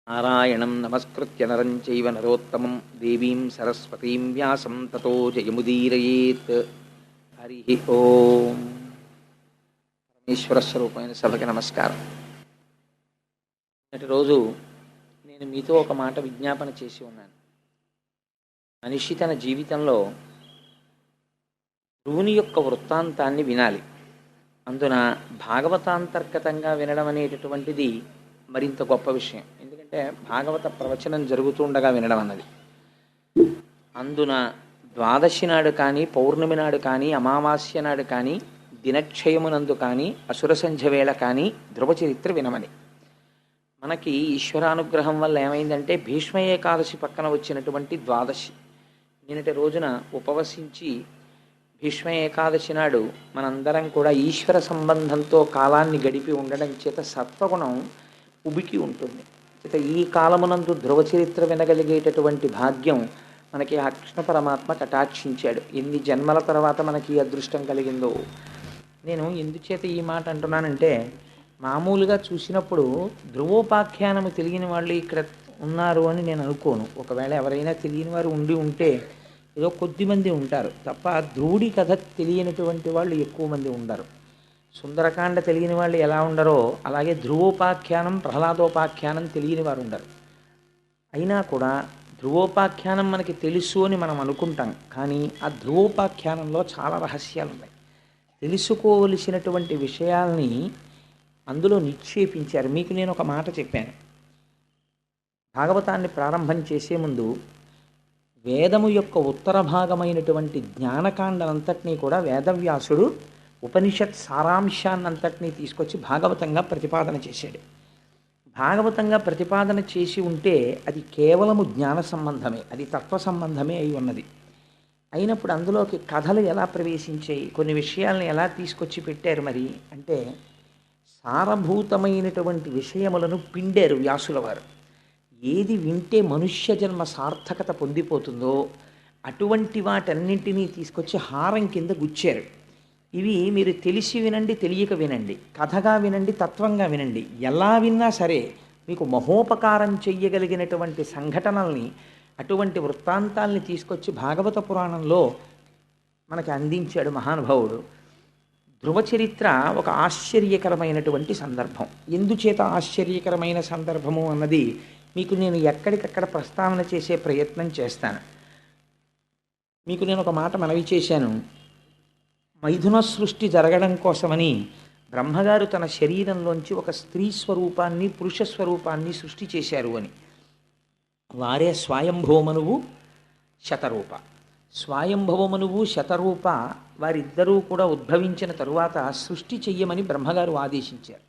నారాయణం నమస్కృత్య నరం చైవ నరోత్తమం దేవీం సరస్వతీం వ్యాసం తతో జయముదీరయేత్. హరి ఓం. పరమేశ్వర స్వరూపమైన సభకి నమస్కారం. నేటి రోజు నేను మీతో ఒక మాట విజ్ఞాపన చేసి ఉన్నాను. మనిషి తన జీవితంలో ధ్రువుని యొక్క వృత్తాంతాన్ని వినాలి. అందున భాగవతాంతర్గతంగా వినడం అనేటటువంటిది మరింత గొప్ప విషయం. ఎందుకంటే భాగవత ప్రవచనం జరుగుతుండగా వినడం అన్నది. అందున ద్వాదశి నాడు కానీ, పౌర్ణమి నాడు కానీ, అమావాస్య నాడు కానీ, దినక్షయమునందు కానీ, అసుర సంధ్య వేళ కానీ ధ్రువ చరిత్ర వినమని. మనకి ఈశ్వరానుగ్రహం వల్ల ఏమైందంటే భీష్మ ఏకాదశి పక్కన వచ్చినటువంటి ద్వాదశి నిన్నటి రోజున ఉపవసించి భీష్మ ఏకాదశి నాడు మనందరం కూడా ఈశ్వర సంబంధంతో కాలాన్ని గడిపి ఉండడం చేత సత్వగుణం ఉబికి ఉంటుంది. చేత ఈ కాలమునందు ధ్రువ చరిత్ర వినగలిగేటటువంటి భాగ్యం మనకి ఆ కృష్ణ పరమాత్మ కటాక్షించాడు. ఎన్ని జన్మల తర్వాత మనకి ఈ అదృష్టం కలిగిందో. నేను ఎందుచేత ఈ మాట అంటున్నానంటే, మామూలుగా చూసినప్పుడు ధ్రువోపాఖ్యానము తెలియని వాళ్ళు ఇక్కడ ఉన్నారు అని నేను అనుకోను. ఒకవేళ ఎవరైనా తెలియని వారు ఉంటే ఏదో కొద్దిమంది ఉంటారు తప్ప ధ్రువుడి కథ తెలియనటువంటి వాళ్ళు ఎక్కువ మంది ఉండరు. సుందరకాండ తెలియని వాళ్ళు ఎలా ఉండరో అలాగే ధ్రువోపాఖ్యానం, ప్రహ్లాదోపాఖ్యానం తెలియని వారు ఉండరు. అయినా కూడా ధ్రువోపాఖ్యానం మనకి తెలుసు అని మనం అనుకుంటాం. కానీ ఆ ధ్రువోపాఖ్యానంలో చాలా రహస్యాలు ఉన్నాయి. తెలుసుకోవలసినటువంటి విషయాల్ని అందులో నిక్షేపించారు. మీకు నేను ఒక మాట చెప్పాను. భాగవతాన్ని ప్రారంభం చేసే ముందు వేదము యొక్క ఉత్తర భాగమైనటువంటి జ్ఞానకాండనంతటినీ కూడా వేదవ్యాసుడు ఉపనిషత్ సారాంశాన్నంతటినీ తీసుకొచ్చి భాగవతంగా ప్రతిపాదన చేశాడు. భాగవతంగా ప్రతిపాదన చేసి ఉంటే అది కేవలము జ్ఞాన సంబంధమే, అది తత్వ సంబంధమే అయి ఉన్నది. అయినప్పుడు అందులోకి కథలు ఎలా ప్రవేశించాయి, కొన్ని విషయాలను ఎలా తీసుకొచ్చి పెట్టారు మరి అంటే, సారభూతమైనటువంటి విషయములను పిండారు వ్యాసుల వారు. ఏది వింటే మనుష్య జన్మ సార్థకత పొందిపోతుందో అటువంటి వాటన్నింటినీ తీసుకొచ్చి హారం కింద గుచ్చారు. ఇవి మీరు తెలిసి వినండి, తెలియక వినండి, కథగా వినండి, తత్వంగా వినండి, ఎలా విన్నా సరే మీకు మహోపకారం చెయ్యగలిగినటువంటి సంఘటనల్ని, అటువంటి వృత్తాంతాల్ని తీసుకొచ్చి భాగవత పురాణంలో మనకి అందించాడు మహానుభావుడు. ధ్రువ చరిత్ర ఒక ఆశ్చర్యకరమైనటువంటి సందర్భం. ఎందుచేత ఆశ్చర్యకరమైన సందర్భము అన్నది మీకు నేను ఎక్కడికక్కడ ప్రస్తావన చేసే ప్రయత్నం చేస్తాను. మీకు నేను ఒక మాట మనవి చేశాను. మైథున సృష్టి జరగడం కోసమని బ్రహ్మగారు తన శరీరంలోంచి ఒక స్త్రీ స్వరూపాన్ని, పురుష స్వరూపాన్ని సృష్టి చేశారు అని. వారే స్వయంభవమనువు, శతరూప. స్వయంభవమనువు, శతరూప వారిద్దరూ కూడా ఉద్భవించిన తరువాత సృష్టి చెయ్యమని బ్రహ్మగారు ఆదేశించారు.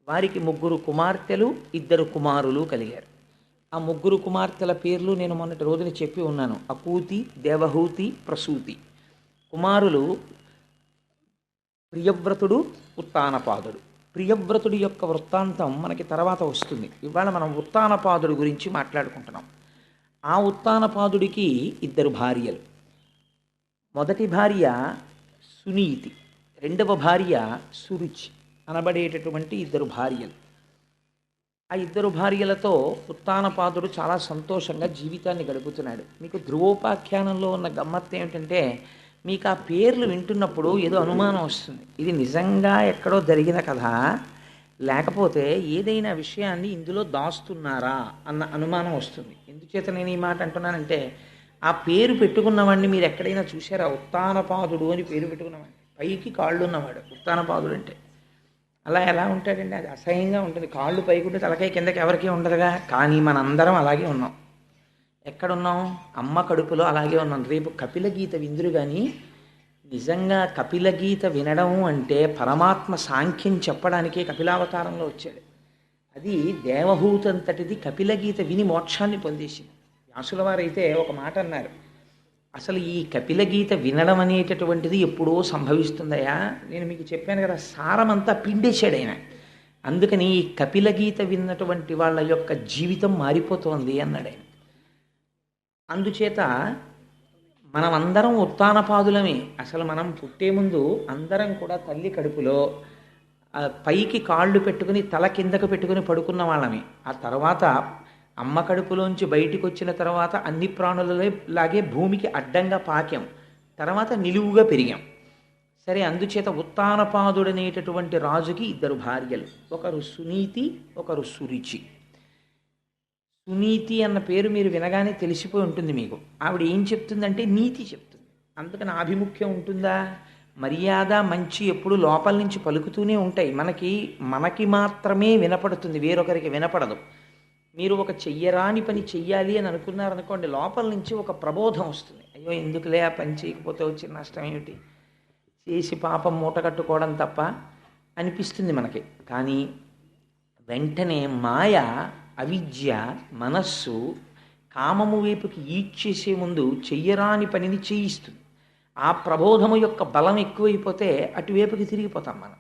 వారికి 3 కుమార్తెలు, 2 కుమారులు కలిగారు. ఆ 3 కుమార్తెల పేర్లు నేను మొన్నటి రోజున చెప్పి ఉన్నాను. అకూతి, దేవహూతి, ప్రసూతి. కుమారులు ప్రియవ్రతుడు, ఉత్తానపాదుడు. ప్రియవ్రతుడి యొక్క వృత్తాంతం మనకి తర్వాత వస్తుంది. ఇవాళ మనం ఉత్తానపాదుడి గురించి మాట్లాడుకుంటున్నాం. ఆ ఉత్తానపాదుడికి 2 భార్యలు. మొదటి భార్య సునీతి, రెండవ భార్య సురుచి అనబడేటటువంటి 2 భార్యలు. ఆ 2 భార్యలతో ఉత్తానపాదుడు చాలా సంతోషంగా జీవితాన్ని గడుపుతున్నాడు. మీకు ధ్రువోపాఖ్యానంలో ఉన్న గమ్మత్తు ఏమిటంటే, మీకు ఆ పేర్లు వింటున్నప్పుడు ఏదో అనుమానం వస్తుంది. ఇది నిజంగా ఎక్కడో జరిగిన కథ, లేకపోతే ఏదైనా విషయాన్ని ఇందులో దాస్తున్నారా అన్న అనుమానం వస్తుంది. ఎందుచేత నేను ఈ మాట అంటున్నానంటే, ఆ పేరు పెట్టుకున్నవాడిని మీరు ఎక్కడైనా చూసారా? ఉత్తానపాదుడు అని పేరు పెట్టుకున్నవాడిని, పైకి కాళ్ళు ఉన్నవాడు ఉత్తానపాదుడు అంటే. అలా ఎలా ఉంటాడండి? అది అసహ్యంగా ఉంటుంది. కాళ్ళు పైకుంటే తలకాయ కిందకి ఎవరికీ ఉండదుగా. కానీ మనందరం అలాగే ఉన్నాం. ఎక్కడున్నాం? అమ్మ కడుపులో అలాగే ఉన్నాం. రేపు కపిల గీత విందురు. కానీ నిజంగా కపిల గీత వినడం అంటే పరమాత్మ సాంఖ్యం చెప్పడానికే కపిలావతారంలో వచ్చాడు. అది దేవహూతంతటిది కపిల గీత విని మోక్షాన్ని పొందేసింది. వ్యాసుల వారైతే ఒక మాట అన్నారు, అసలు ఈ కపిల గీత వినడం అనేటటువంటిది ఎప్పుడో సంభవిస్తుందయా. నేను మీకు చెప్పాను కదా, సారమంతా పిండేశాడు ఆయన. అందుకని ఈ కపిల గీత విన్నటువంటి వాళ్ళ యొక్క జీవితం మారిపోతోంది అన్నాడు ఆయన. అందుచేత మనమందరం ఉత్తానపాదులమే. అసలు మనం పుట్టే ముందు అందరం కూడా తల్లి కడుపులో పైకి కాళ్ళు పెట్టుకుని తల కిందకు పెట్టుకుని పడుకున్న వాళ్ళమే. ఆ తర్వాత అమ్మ కడుపులోంచి బయటికి వచ్చిన తర్వాత అన్ని ప్రాణులలాగే భూమికి అడ్డంగా పాకాం. తర్వాత నిలువుగా పెరిగాం. సరే, అందుచేత ఉత్తానపాదుడనేటటువంటి రాజుకి ఇద్దరు భార్యలు, ఒకరు సునీతి, ఒకరు సురుచి. సునీతి అన్న పేరు మీరు వినగానే తెలిసిపోయి ఉంటుంది మీకు. ఆవిడ ఏం చెప్తుందంటే నీతి చెప్తుంది. అందుకని ఆభిముఖ్యం ఉంటుందా? మర్యాద మంచి ఎప్పుడు లోపల నుంచి పలుకుతూనే ఉంటాయి. మనకి మాత్రమే వినపడుతుంది, వేరొకరికి వినపడదు. మీరు ఒక చెయ్యరాని పని చెయ్యాలి అని అనుకున్నారనుకోండి, లోపల నుంచి ఒక ప్రబోధం వస్తుంది. అయ్యో ఎందుకులే ఆ పని చేయకపోతే వచ్చిన నష్టం ఏమిటి, చేసి పాపం మూట కట్టుకోవడం తప్ప అనిపిస్తుంది మనకి. కానీ వెంటనే మాయ, అవిద్య, మనస్సు కామము వైపుకి ఈడ్చేసే ముందు చెయ్యరాని పనిని చేయిస్తుంది. ఆ ప్రబోధము యొక్క బలం ఎక్కువైపోతే అటువైపుకి తిరిగిపోతాం మనం.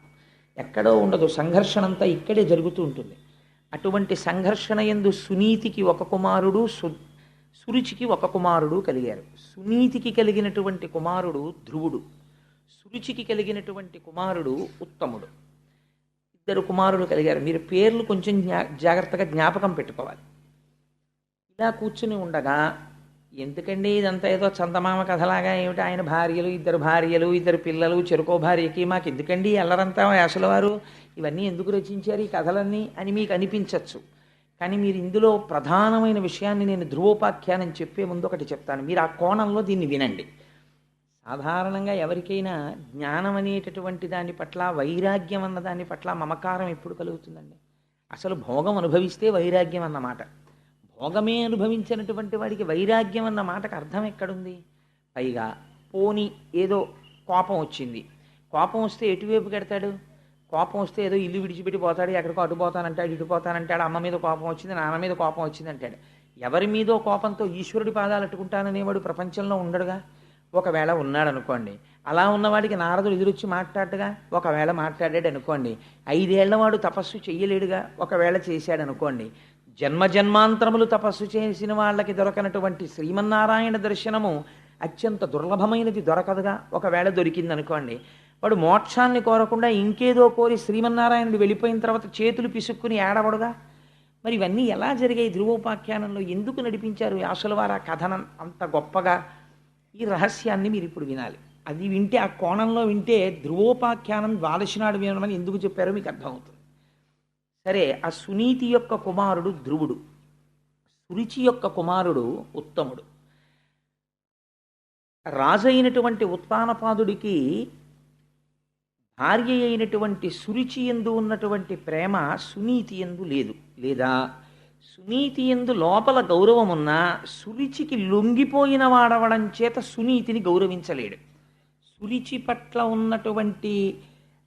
ఎక్కడో ఉండదు, సంఘర్షణ అంతా ఇక్కడే జరుగుతూ ఉంటుంది. అటువంటి సంఘర్షణ యందు సునీతికి ఒక కుమారుడు, సురుచికి ఒక కుమారుడు కలిగారు. సునీతికి కలిగినటువంటి కుమారుడు ధ్రువుడు, సురుచికి కలిగినటువంటి కుమారుడు ఉత్తముడు. ఇద్దరు కుమారులు కలిగారు. మీరు పేర్లు కొంచెం జాగ్రత్తగా జ్ఞాపకం పెట్టుకోవాలి. ఇలా కూర్చుని ఉండగా, ఎందుకండి ఇదంతా ఏదో చందమామ కథలాగా, ఏమిటి ఆయన భార్యలు, ఇద్దరు పిల్లలు, చెరుకో భార్యకి, మాకు ఎందుకండి అల్లరంతా వ్యాసుల వారు ఇవన్నీ ఎందుకు రచించారు ఈ కథలన్నీ అని మీకు అనిపించవచ్చు. కానీ మీరు ఇందులో ప్రధానమైన విషయాన్ని నేను ధ్రువోపాఖ్యానం చెప్పే ముందు ఒకటి చెప్తాను. మీరు ఆ కోణంలో దీన్ని వినండి. సాధారణంగా ఎవరికైనా జ్ఞానం అనేటటువంటి దాని పట్ల, వైరాగ్యం అన్న దాని పట్ల మమకారం ఎప్పుడు కలుగుతుందండి? అసలు భోగం అనుభవిస్తే వైరాగ్యం అన్నమాట. భోగమే అనుభవించినటువంటి వాడికి వైరాగ్యం అన్న మాటకు అర్థం ఎక్కడుంది? పైగా పోని ఏదో కోపం వచ్చింది, కోపం వస్తే ఎటువైపు కడతాడు? కోపం వస్తే ఏదో ఇల్లు విడిచిపెట్టి పోతాడు, ఎక్కడికో అటు పోతానంటాడు, ఇటు పోతానంటాడు, అమ్మ మీద కోపం వచ్చింది, నాన్న మీద కోపం వచ్చింది అంటాడు. ఎవరి మీదో కోపంతో ఈశ్వరుడి పాదాలు అట్టుకుంటాననేవాడు ప్రపంచంలో ఉండడుగా. ఒకవేళ ఉన్నాడు అనుకోండి, అలా ఉన్నవాడికి నారదుడు ఎదురొచ్చి మాట్లాడగా, ఒకవేళ మాట్లాడాడు అనుకోండి, 5 ఏళ్ల వాడు తపస్సు చెయ్యలేడుగా, ఒకవేళ చేశాడు అనుకోండి, జన్మజన్మాంతరములు తపస్సు చేసిన వాళ్ళకి దొరకనటువంటి శ్రీమన్నారాయణ దర్శనము అత్యంత దుర్లభమైనది దొరకదుగా, ఒకవేళ దొరికిందనుకోండి, వాడు మోక్షాన్ని కోరకుండా ఇంకేదో కోరి శ్రీమన్నారాయణుడు వెళ్ళిపోయిన తర్వాత చేతులు పిసుక్కుని ఏడవడుగా. మరి ఇవన్నీ ఎలా జరిగాయి? ధ్రువోపాఖ్యానంలో ఎందుకు నడిపించారు వ్యాసుల వారు ఆ కథనం అంత గొప్పగా? ఈ రహస్యాన్ని మీరు ఇప్పుడు వినాలి. అది వింటే, ఆ కోణంలో వింటే ధ్రువోపాఖ్యానం ద్వాదశి నాడు వినమని ఎందుకు చెప్పారో మీకు అర్థమవుతుంది. సరే, ఆ సునీతి యొక్క కుమారుడు ధ్రువుడు, సురుచి యొక్క కుమారుడు ఉత్తముడు. రాజైనటువంటి ఉత్తానపాదుడికి భార్య అయినటువంటి సురుచి యందు ఉన్నటువంటి ప్రేమ సునీతి యందు లేదు. లేదా సునీతి యందు లోపల గౌరవం ఉన్నా సురుచికి లొంగిపోయిన వాడవడం చేత సునీతిని గౌరవించలేడు. సురుచి పట్ల ఉన్నటువంటి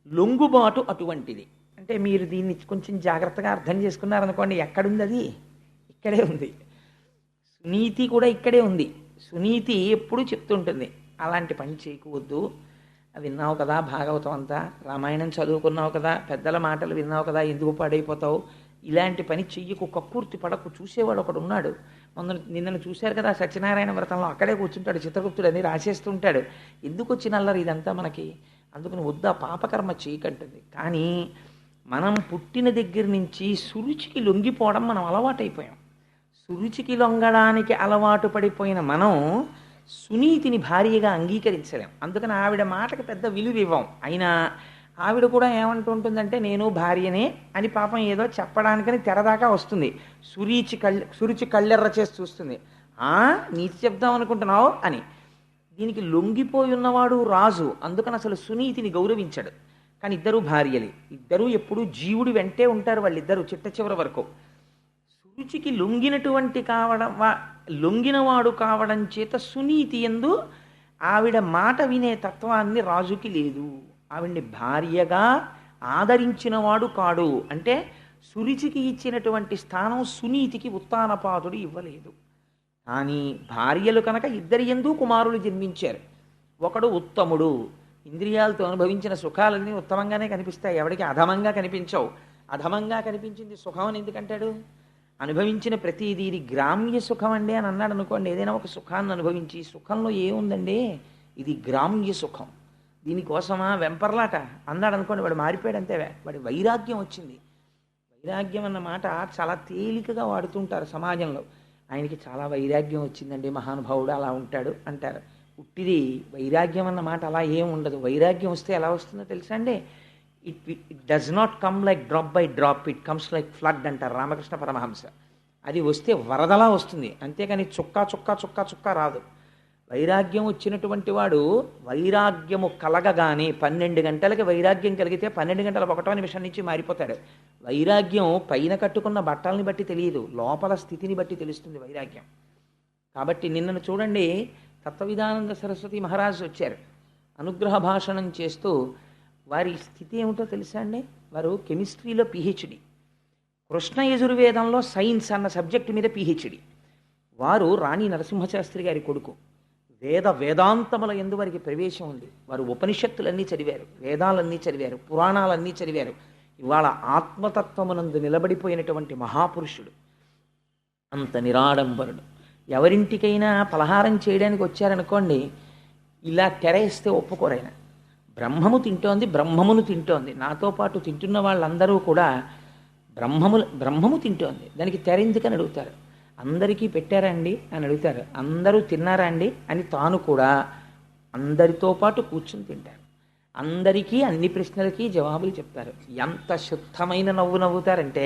లొంగుబాటు అటువంటిది. అంటే మీరు దీన్ని కొంచెం జాగ్రత్తగా అర్థం చేసుకున్నారనుకోండి, ఎక్కడుంది అది? ఇక్కడే ఉంది. సునీతి కూడా ఇక్కడే ఉంది. సునీతి ఎప్పుడూ చెప్తుంటుంది, అలాంటి పని చేయకూడదు, విన్నావు కదా భాగవతం అంతా, రామాయణం చదువుకున్నావు కదా, పెద్దల మాటలు విన్నావు కదా, ఎందుకు పాడైపోతావు, ఇలాంటి పని చెయ్యకు, కక్కుర్తి పడకు. చూసేవాడు ఒకడు ఉన్నాడు, నిన్నను చూశారు కదా సత్యనారాయణ వ్రతంలో, అక్కడే కూర్చుంటాడు, చిత్రగుప్తుడు అని రాసేస్తుంటాడు. ఎందుకు వచ్చిన అల్లరి ఇదంతా మనకి? అందుకని వద్దా, పాపకర్మ చేయకంటుంది. కానీ మనం పుట్టిన దగ్గర నుంచి సురుచికి లొంగిపోవడం మనం అలవాటైపోయాం. సురుచికి లొంగడానికి అలవాటు పడిపోయిన మనం సునీతిని భార్యగా అంగీకరించలేం. అందుకని ఆవిడ మాటకి పెద్ద విలువ ఇవ్వం. అయినా ఆవిడ కూడా ఏమంటుంటుందంటే, నేను భార్యనే అని పాపం ఏదో చెప్పడానికని తెరదాకా వస్తుంది. సురుచి కళ్ళెర్ర చేసి చూస్తుంది. నీతి చెప్దాం అనుకుంటున్నావు అని. దీనికి లొంగిపోయి ఉన్నవాడు రాజు, అందుకని అసలు సునీతిని గౌరవించాడు. కానీ ఇద్దరూ భార్యలే, ఇద్దరూ ఎప్పుడూ జీవుడి వెంటే ఉంటారు వాళ్ళిద్దరూ చిట్ట చివరి వరకు. సురుచికి లొంగినవాడు కావడం చేత సునీతి యందు ఆవిడ మాట వినే తత్వాన్ని రాజుకి లేదు. ఆవిడ్ని భార్యగా ఆదరించినవాడు కాడు. అంటే సురుచికి ఇచ్చినటువంటి స్థానం సునీతికి ఉత్తానపాదుడు ఇవ్వలేదు. కానీ భార్యలు కనుక ఇద్దరి యందు కుమారులు జన్మించారు. ఒకడు ఉత్తముడు, ఇంద్రియాలతో అనుభవించిన సుఖాలన్నీ ఉత్తమంగానే కనిపిస్తాయి, ఎవడికి అధమంగా కనిపించవు. అధమంగా కనిపించింది సుఖం అని ఎందుకంటాడు? అనుభవించిన ప్రతిదీ ఇది గ్రామ్య సుఖం అండి అని అన్నాడు అనుకోండి, ఏదైనా ఒక సుఖాన్ని అనుభవించి సుఖంలో ఏముందండి, ఇది గ్రామ్య సుఖం, దీనికోసమా వెంపర్లాట అన్నాడు అనుకోండి, వాడు మారిపోయాడు అంతే. వాడి వైరాగ్యం వచ్చింది. వైరాగ్యం అన్న మాట చాలా తేలికగా వాడుతుంటారు సమాజంలో. ఆయనకి చాలా వైరాగ్యం వచ్చిందండి, మహానుభావుడు అలా ఉంటాడు అంటారు. ఉట్టిది వైరాగ్యం అన్న మాట అలా ఏం ఉండదు. వైరాగ్యం వస్తే ఎలా వస్తుందో తెలుసా అండి, it does not come like drop by drop, it comes like flood అంటారు రామకృష్ణ పరమహంస. అది వస్తే వరదలా వస్తుంది, అంతేకాని చుక్క చుక్క చుక్క చుక్క రాదు. వైరాగ్యం వచ్చినటువంటి వాడు వైరాగ్యము కలగగానే 12 గంటలకి వైరాగ్యం కలిగితే 12 గంటల 1వ నిమిషం నుంచి మారిపోతాడు. వైరాగ్యం పైన కట్టుకున్న బట్టల్ని బట్టి తెలియదు, లోపల స్థితిని బట్టి తెలుస్తుంది వైరాగ్యం. కాబట్టి నిన్నను చూడండి, తత్వవిధానంద సరస్వతి మహారాజు వచ్చారు, అనుగ్రహ భాషణం చేస్తూ. వారి స్థితి ఏమిటో తెలుసా అండి, వారు కెమిస్ట్రీలో పిహెచ్డి, కృష్ణ యజుర్వేదంలో సైన్స్ అన్న సబ్జెక్టు మీద పిహెచ్డి. వారు రాణి నరసింహశాస్త్రి గారి కొడుకు. వేదాంతముల యందు వారికి ప్రవేశం ఉంది. వారు ఉపనిషత్తులన్నీ చదివారు, వేదాలన్నీ చదివారు, పురాణాలన్నీ చదివారు. ఇవాళ ఆత్మతత్వమునందు నిలబడిపోయినటువంటి మహాపురుషుడు, అంత నిరాడంబరుడు. ఎవరింటికైనా పలహారం చేయడానికి వచ్చారనుకోండి, ఇలా తెరేస్తే ఒప్పుకోరైన. బ్రహ్మము తింటోంది, బ్రహ్మమును తింటోంది, నాతో పాటు తింటున్న వాళ్ళందరూ కూడా బ్రహ్మము తింటోంది, దానికి తెర ఎందుకని అడుగుతారు. అందరికీ పెట్టారా అండి అని అడుగుతారు. అందరూ తిన్నారా అండి అని తాను కూడా అందరితో పాటు కూర్చుని తింటారు. అందరికీ అన్ని ప్రశ్నలకి జవాబులు చెప్తారు. ఎంత శుద్ధమైన నవ్వు నవ్వుతారంటే,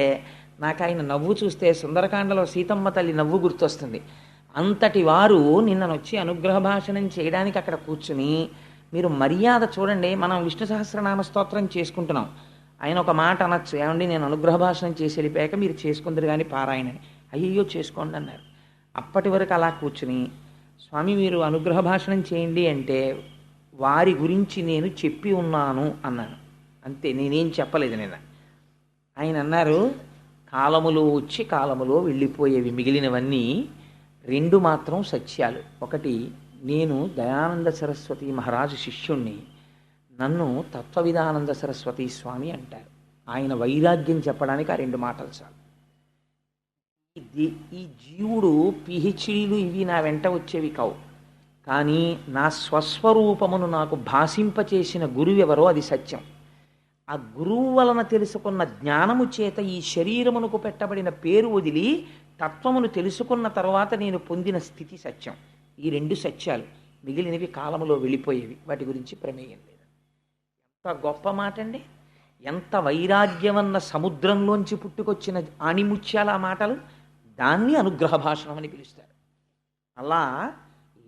నాకు ఆయన నవ్వు చూస్తే సుందరకాండలో సీతమ్మ తల్లి నవ్వు గుర్తొస్తుంది. అంతటి వారు నిన్ననొచ్చి అనుగ్రహ భాషణం చేయడానికి అక్కడ కూర్చుని, మీరు మర్యాద చూడండి. మనం విష్ణు సహస్రనామ స్తోత్రం చేసుకుంటున్నాం, ఆయన ఒక మాట అనొచ్చు, ఏమండి నేను అనుగ్రహ భాషణం చేసి వెళ్ళిపోయాక మీరు చేసుకుందరు కానీ పారాయణని. అయ్యయ్యో చేసుకోండి అన్నారు. అప్పటి వరకు అలా కూర్చుని, స్వామి మీరు అనుగ్రహ భాషణం చేయండి అంటే, వారి గురించి నేను చెప్పి ఉన్నాను అన్నాను, అంతే, నేనేం చెప్పలేదు నిన్న. ఆయన అన్నారు, కాలములో వచ్చి కాలములో వెళ్ళిపోయేవి, మిగిలినవన్నీ 2 మాత్రం సత్యాలు. ఒకటి, నేను దయానంద సరస్వతి మహారాజు శిష్యుణ్ణి, నన్ను తత్వవిధానంద సరస్వతి స్వామి అంటారు. ఆయన వైరాగ్యం చెప్పడానికి ఆ 2 మాటలు చాలు. ఈ జీవుడు పిహెచ్డీలు ఇవి నా వెంట వచ్చేవి కావు, కానీ నా స్వస్వరూపమును నాకు భాషింపచేసిన గురువు ఎవరో అది సత్యం. ఆ గురువు వలన తెలుసుకున్న జ్ఞానము చేత ఈ శరీరమునకు పెట్టబడిన పేరు వదిలి తత్వమును తెలుసుకున్న తర్వాత నేను పొందిన స్థితి సత్యం. ఈ 2 సత్యాలు, మిగిలినవి కాలములో వెళ్ళిపోయేవి, వాటి గురించి ప్రమేయం లేదు. ఎంత గొప్ప మాట అండి! ఎంత వైరాగ్యమన్న సముద్రంలోంచి పుట్టుకొచ్చిన ఆణిముత్యాల మాటలు. దాన్ని అనుగ్రహ భాషణం అని పిలుస్తారు. అలా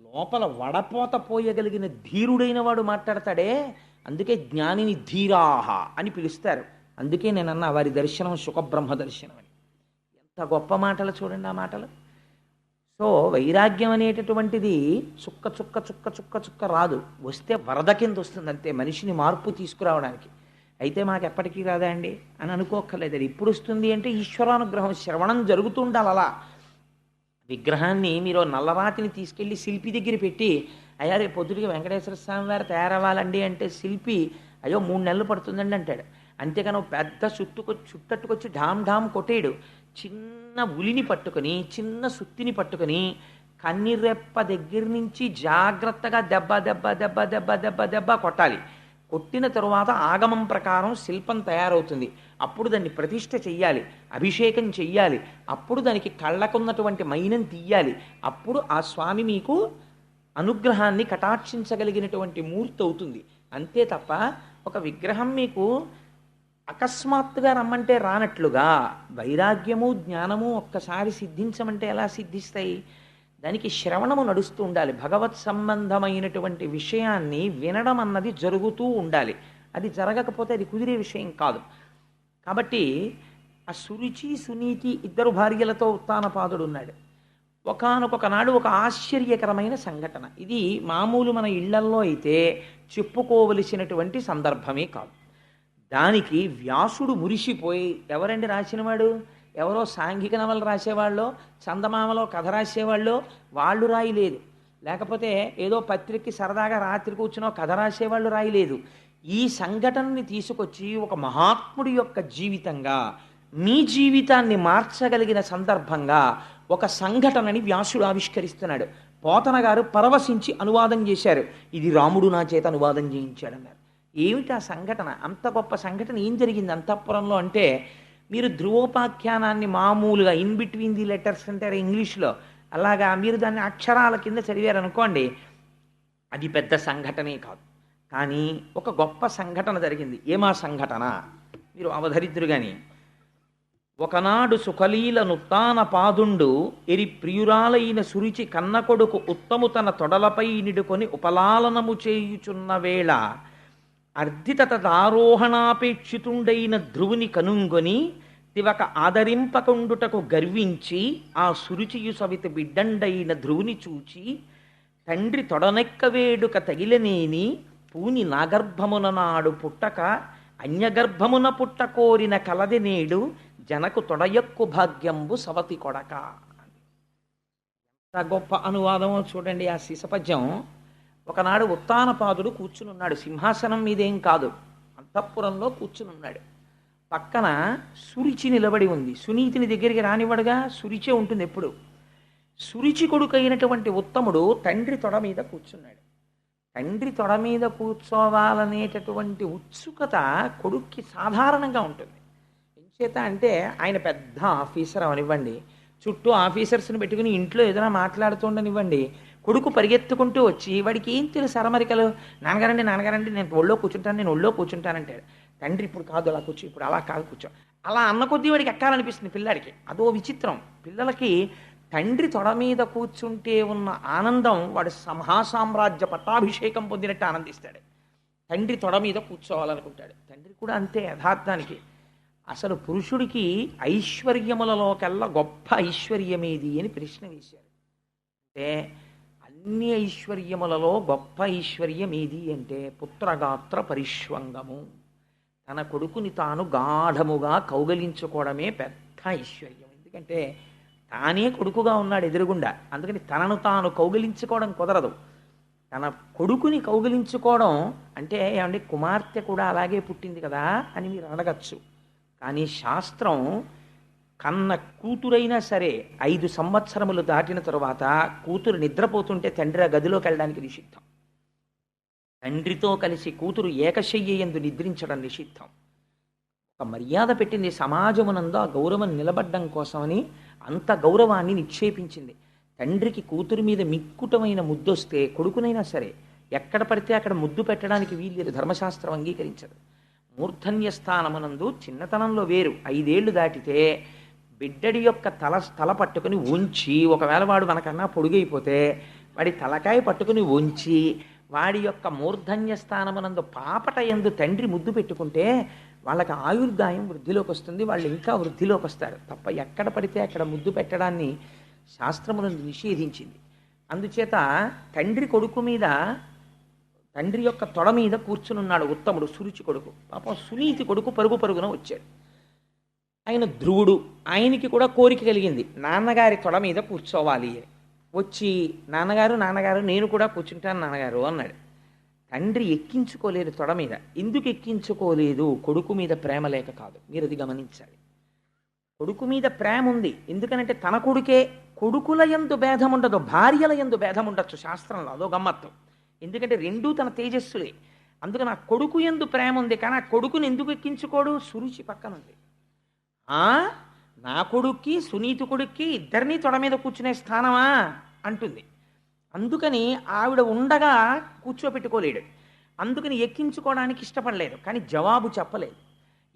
లోపల వడపోత పోయగలిగిన ధీరుడైన వాడు మాట్లాడతాడే, అందుకే జ్ఞానిని ధీరాహ అని పిలుస్తారు. అందుకే నేనన్నా వారి దర్శనం సుఖబ్రహ్మ దర్శనం అని. ఎంత గొప్ప మాటలు చూడండి ఆ మాటలు. సో వైరాగ్యం అనేటటువంటిది చుక్క చుక్క చుక్క చుక్క చుక్క రాదు, వస్తే వరద కింద వస్తుంది అంతే, మనిషిని మార్పు తీసుకురావడానికి. అయితే మాకు ఎప్పటికీ రాదా అండి అని అనుకోక్కర్లేదు. అది ఇప్పుడు వస్తుంది అంటే ఈశ్వరానుగ్రహం, శ్రవణం జరుగుతుండాలి. అలా విగ్రహాన్ని మీరు నల్లరాతిని తీసుకెళ్ళి శిల్పి దగ్గర పెట్టి, అయ్యా రేపు పొద్దుటికి వెంకటేశ్వర స్వామి వారు తయారవ్వాలండి అంటే శిల్పి అయ్యో 3 నెలలు పడుతుందండి అంటాడు. అంతేకాని పెద్ద చుట్టట్టుకొచ్చి ఢామ్ ఢామ్ కొట్టేయడు. చిన్న ఉలిని పట్టుకొని, చిన్న సుత్తిని పట్టుకొని, కన్నిరెప్ప దగ్గర నుంచి జాగ్రత్తగా దెబ్బ దెబ్బ దెబ్బ దెబ్బ దెబ్బ దెబ్బ కొట్టాలి. కొట్టిన తరువాత ఆగమం ప్రకారం శిల్పం తయారవుతుంది. అప్పుడు దాన్ని ప్రతిష్ఠ చెయ్యాలి, అభిషేకం చెయ్యాలి, అప్పుడు దానికి కళ్ళకున్నటువంటి మైనం తీయాలి. అప్పుడు ఆ స్వామి మీకు అనుగ్రహాన్ని కటాక్షించగలిగినటువంటి మూర్తి అవుతుంది. అంతే తప్ప ఒక విగ్రహం మీకు అకస్మాత్తుగా రమ్మంటే రానట్లుగా వైరాగ్యము జ్ఞానము ఒక్కసారి సిద్ధించమంటే ఎలా సిద్ధిస్తాయి? దానికి శ్రవణము నడుస్తూ ఉండాలి. భగవత్ సంబంధమైనటువంటి విషయాన్ని వినడం అన్నది జరుగుతూ ఉండాలి. అది జరగకపోతే అది కుదిరే విషయం కాదు. కాబట్టి ఆ సురుచి సునీతి 2 భార్యలతో ఉత్తానపాదుడు ఉన్నాడు. ఒకానొక నాడు ఒక ఆశ్చర్యకరమైన సంఘటన. ఇది మామూలు మన ఇళ్లల్లో అయితే చెప్పుకోవలసినటువంటి సందర్భమే కాదు. దానికి వ్యాసుడు మురిసిపోయి, ఎవరండి రాసినవాడు? ఎవరో సాంఘిక నవలు రాసేవాళ్ళు, చందమామలో కథ రాసేవాళ్ళు, వాళ్ళు రాయలేదు. లేకపోతే ఏదో పత్రికకి సరదాగా రాత్రి కూర్చునో కథ రాసేవాళ్ళు రాయలేదు. ఈ సంఘటనని తీసుకొచ్చి ఒక మహాత్ముడి యొక్క జీవితంగా, మీ జీవితాన్ని మార్చగలిగిన సందర్భంగా ఒక సంఘటనని వ్యాసుడు ఆవిష్కరిస్తున్నాడు. పోతన గారు పరవశించి అనువాదం చేశారు. ఇది రాముడు నా చేత అనువాదం చేయించాడన్నారు. ఏమిటి ఆ సంఘటన? అంత గొప్ప సంఘటన ఏం జరిగింది అంతఃపురంలో అంటే, మీరు ధ్రువోపాఖ్యానాన్ని మామూలుగా ఇన్ బిట్వీన్ ది లెటర్స్ అంటారు ఇంగ్లీష్లో, అలాగా మీరు దాన్ని అక్షరాల కింద చదివారనుకోండి, అది పెద్ద సంఘటనే కాదు. కానీ ఒక గొప్ప సంఘటన జరిగింది. ఏమా సంఘటన? మీరు అవధరిద్దురు గాని, ఒకనాడు సుఖలీల నుత్తాన పాదుండు ఎరి ప్రియురాలైన సురిచి కన్న కొడుకు ఉత్తము తన తొడలపై నిడుకొని ఉపలాలనము చేయుచున్న వేళ అర్ధితత దారోహణాపేక్షితుండైన ధ్రువుని కనుంగొని తివక ఆదరింపకుండుటకు గర్వించి ఆ సురుచియు సవితి బిడ్డండైన ధ్రువుని చూచి తండ్రి తొడనెక్క వేడుక తగిలనేని పూని నాగర్భమున నాడు పుట్టక అన్యగర్భమున పుట్ట కోరిన కలది నేడు జనకు తొడయక్కు భాగ్యంబు సవతి కొడక. ఎంత గొప్ప అనువాదమో చూడండి ఆ శిశపద్యం. ఒకనాడు ఉత్తానపాదుడు కూర్చునున్నాడు. సింహాసనం మీదేం కాదు, అంతఃపురంలో కూర్చునున్నాడు. పక్కన సురిచి నిలబడి ఉంది. సునీతిని దగ్గరికి రానివ్వడుగా, సురిచే ఉంటుంది ఎప్పుడు. సురిచి కొడుకైనటువంటి ఉత్తముడు తండ్రి తొడ మీద కూర్చున్నాడు. తండ్రి తొడ మీద కూర్చోవాలనేటటువంటి ఉత్సుకత కొడుక్కి సాధారణంగా ఉంటుంది. ఎంచేత అంటే ఆయన పెద్ద ఆఫీసర్ అవనివ్వండి, చుట్టూ ఆఫీసర్స్ని పెట్టుకుని ఇంట్లో ఏదైనా మాట్లాడుతుండనివ్వండి, కొడుకు పరిగెత్తుకుంటూ వచ్చి వాడికి ఏం తెలుసు అరమరికలు, నాన్నగారండి నాన్నగారండి నేను ఒళ్ళో కూర్చుంటానంటాడు. తండ్రి ఇప్పుడు కాదు అలా కూర్చో, ఇప్పుడు అలా కాదు కూర్చో, అలా అన్న కొద్దీ వాడికి ఎక్కాలనిపిస్తుంది పిల్లాడికి. అదో విచిత్రం. పిల్లలకి తండ్రి తొడ మీద కూర్చుంటే ఉన్న ఆనందం వాడు మహాసామ్రాజ్య పట్టాభిషేకం పొందినట్టు ఆనందిస్తాడు. తండ్రి తొడ మీద కూర్చోవాలనుకుంటాడు. తండ్రి కూడా అంతే యథార్థానికి. అసలు పురుషుడికి ఐశ్వర్యములలోకెల్లా గొప్ప ఐశ్వర్యమేది అని ప్రశ్న వేశారు. అంటే అన్ని ఐశ్వర్యములలో గొప్ప ఐశ్వర్యం ఏది అంటే పుత్రగాత్ర పరిష్వంగము. తన కొడుకుని తాను గాఢముగా కౌగలించుకోవడమే పెద్ద ఐశ్వర్యం. ఎందుకంటే తానే కొడుకుగా ఉన్నాడు ఎదురుగుండా, అందుకని తనను తాను కౌగిలించుకోవడం కుదరదు. తన కొడుకుని కౌగిలించుకోవడం అంటే ఏమంటే కుమార్తె కూడా అలాగే పుట్టింది కదా అని మీరు అడగచ్చు. కానీ శాస్త్రం కన్న కూతురైనా సరే 5 సంవత్సరములు దాటిన తరువాత కూతురు నిద్రపోతుంటే తండ్రి ఆ గదిలోకి వెళ్ళడానికి నిషిద్ధం. తండ్రితో కలిసి కూతురు ఏకశయ్య యందు నిద్రించడం నిషిద్ధం. ఒక మర్యాద పెట్టింది సమాజమునందు, ఆ గౌరవం నిలబడ్డం కోసమని అంత గౌరవాన్ని నిక్షేపించింది. తండ్రికి కూతురు మీద మిక్కుటమైన ముద్దొస్తే కొడుకునైనా సరే ఎక్కడ పడితే అక్కడ ముద్దు పెట్టడానికి వీల్లేదు, ధర్మశాస్త్రం అంగీకరించదు. మూర్ధన్య స్థానమునందు చిన్నతనంలో వేరు, 5 ఏళ్ళు దాటితే బిడ్డడి యొక్క తల పట్టుకుని ఉంచి, ఒకవేళ వాడు మనకన్నా పొడుగైపోతే వాడి తలకాయ పట్టుకుని ఉంచి వాడి యొక్క మూర్ధన్య స్థానమునందు పాపట యందు తండ్రి ముద్దు పెట్టుకుంటే వాళ్ళకి ఆయుర్దాయం వృద్ధిలోకి వస్తుంది, వాళ్ళు ఇంకా వృద్ధిలోకి వస్తారు. తప్ప ఎక్కడ పడితే అక్కడ ముద్దు పెట్టడాన్ని శాస్త్రమునందు నిషేధించింది. అందుచేత తండ్రి యొక్క తొడ మీద కూర్చునున్నాడు ఉత్తముడు, సురుచి కొడుకు. పాపం సునీతి కొడుకు పరుగున వచ్చాడు. ఆయన ధ్రువుడు, ఆయనకి కూడా కోరిక కలిగింది నాన్నగారి తొడ మీద కూర్చోవాలి అని. వచ్చి నాన్నగారు నేను కూడా కూర్చుంటాను నాన్నగారు అన్నాడు. తండ్రి ఎక్కించుకోలేదు తొడ మీద. ఎందుకు ఎక్కించుకోలేదు? కొడుకు మీద ప్రేమ లేక కాదు, మీరు అది గమనించాలి. కొడుకు మీద ప్రేమ ఉంది, ఎందుకనంటే తన కొడుకే. కొడుకుల యందు భేదం ఉండదు, భార్యల యందు భేదం ఉండొచ్చు శాస్త్రంలో, అదో గమ్మత్తు. ఎందుకంటే రెండూ తన తేజస్సులే. అందుకని ఆ కొడుకు యందు ప్రేమ ఉంది, కానీ ఆ కొడుకుని ఎందుకు ఎక్కించుకోడు? సురుచి పక్కన ఉంది. నా కొడుక్కి సునీతి కొడుక్కి ఇద్దరినీ తొడ మీద కూర్చునే స్థానమా అంటుంది. అందుకని ఆవిడ ఉండగా కూర్చోపెట్టుకోలేడు, అందుకని ఎక్కించుకోవడానికి ఇష్టపడలేదు. కానీ జవాబు చెప్పలేదు.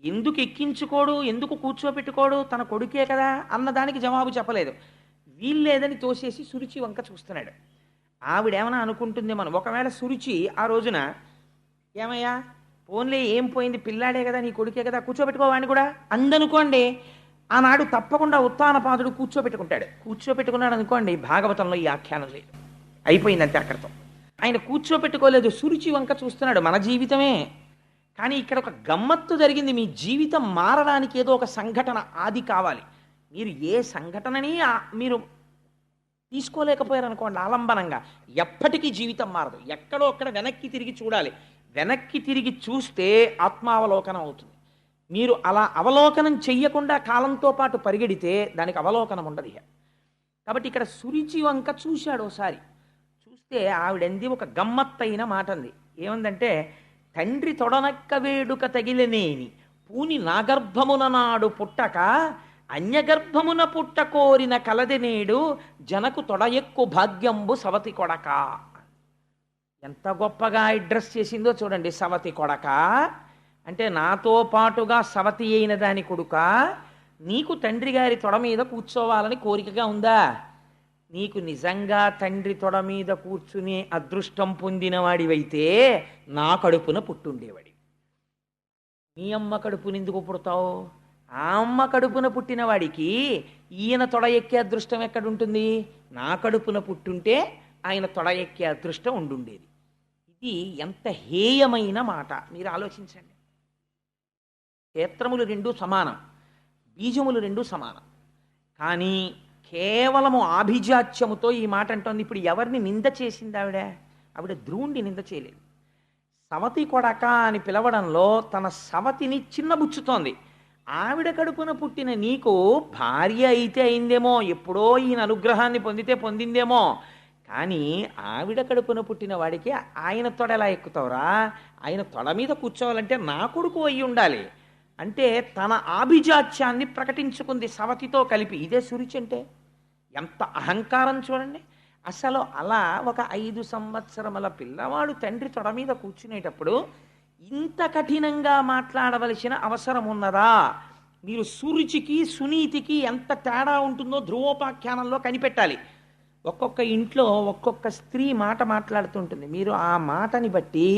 ఎందుకు ఎక్కించుకోడు, ఎందుకు కూర్చోపెట్టుకోడు, తన కొడుకే కదా అన్నదానికి జవాబు చెప్పలేదు. వీల్లేదని తోసేసి సురుచి వంక చూస్తున్నాడు. ఆవిడేమన్నా అనుకుంటుంది మనం, ఒకవేళ సురుచి ఆ రోజున ఏమయ్యా పోన్లే ఏం పోయింది, పిల్లాడే కదా నీ కొడుకే కదా కూర్చోబెట్టుకోవాడిని కూడా అందనుకోండి, ఆనాడు తప్పకుండా ఉత్తానపాదుడు కూర్చోపెట్టుకున్నాడు అనుకోండి. భాగవతంలో ఈ ఆఖ్యానం లేదు, అయిపోయిందంతే అక్కడితో. ఆయన కూర్చోపెట్టుకోలేదు, సురుచి వంక చూస్తున్నాడు. మన జీవితమే. కానీ ఇక్కడ ఒక గమ్మత్తు జరిగింది. మీ జీవితం మారడానికి ఏదో ఒక సంఘటన ఆది కావాలి. మీరు ఏ సంఘటనని మీరు తీసుకోలేకపోయారనుకోండి ఆలంబనంగా, ఎప్పటికీ జీవితం మారదు. ఎక్కడో అక్కడ వెనక్కి తిరిగి చూడాలి. వెనక్కి తిరిగి చూస్తే ఆత్మావలోకనం అవుతుంది. మీరు అలా అవలోకనం చెయ్యకుండా కాలంతో పాటు పరిగెడితే దానికి అవలోకనం ఉండదు ఇక. కాబట్టి ఇక్కడ సురుచి వంక చూశాడు ఒకసారి. చూస్తే ఆవిడంది ఒక గమ్మత్తైన మాట అంది. ఏముందంటే, తండ్రి తొడనక్క వేడుక తగిలినేని పూని నాగర్భమున నాడు పుట్టక అన్యగర్భమున పుట్ట కోరిన కలది నేడు జనకు తొడయెక్కు భాగ్యంబు సవతి కొడక. ఎంత గొప్పగా అడ్రస్ చేసిందో చూడండి. సవతి కొడక అంటే నాతో పాటుగా సవతి అయిన దాని కొడుక, నీకు తండ్రి గారి తొడ మీద కూర్చోవాలని కోరికగా ఉందా? నీకు నిజంగా తండ్రి తొడ మీద కూర్చునే అదృష్టం పొందినవాడివైతే నా కడుపున పుట్టుండేవాడి. నీ అమ్మ కడుపుని ఎందుకు పుడతావు? ఆ అమ్మ కడుపున పుట్టిన వాడికి ఈయన తొడ ఎక్కే అదృష్టం ఎక్కడుంటుంది? నా కడుపున పుట్టుంటే ఆయన తొడ ఎక్కే అదృష్టం ఉండుండేది. ఇది ఎంత హేయమైన మాట మీరు ఆలోచించండి. క్షేత్రములు రెండూ సమానం, బీజములు రెండూ సమానం. కానీ కేవలము ఆభిజాత్యముతో ఈ మాట అంటోంది. ఇప్పుడు ఎవరిని నింద చేసింది ఆవిడ ధ్రువుణ్ణి నింద చేయలేదు. సవతి కొడక అని పిలవడంలో తన సవతిని చిన్నబుచ్చుతోంది. ఆవిడ కడుపున పుట్టిన నీకు భార్య అయితే అయిందేమో, ఎప్పుడో ఈయన అనుగ్రహాన్ని పొందితే పొందిందేమో, కానీ ఆవిడ కడుపున పుట్టిన వాడికి ఆయన తొడ ఎలా ఎక్కుతావురా? ఆయన తొడ మీద కూర్చోవాలంటే నా కొడుకు అయి ఉండాలి అంటే తన ఆభిజాత్యాన్ని ప్రకటించుకుంది సవతితో కలిపి. ఇదే సురుచి అంటే. ఎంత అహంకారం చూడండి. అసలు అలా ఒక 5 సంవత్సరముల పిల్లవాడు తండ్రి తొడ మీద కూర్చునేటప్పుడు ఇంత కఠినంగా మాట్లాడవలసిన అవసరం ఉన్నదా? మీరు సురుచికి సునీతికి ఎంత తేడా ఉంటుందో ధ్రువోపాఖ్యానంలో కనిపెట్టాలి. ఒక్కొక్క ఇంట్లో ఒక్కొక్క స్త్రీ మాట మాట్లాడుతుంటుంది. మీరు ఆ మాటని బట్టి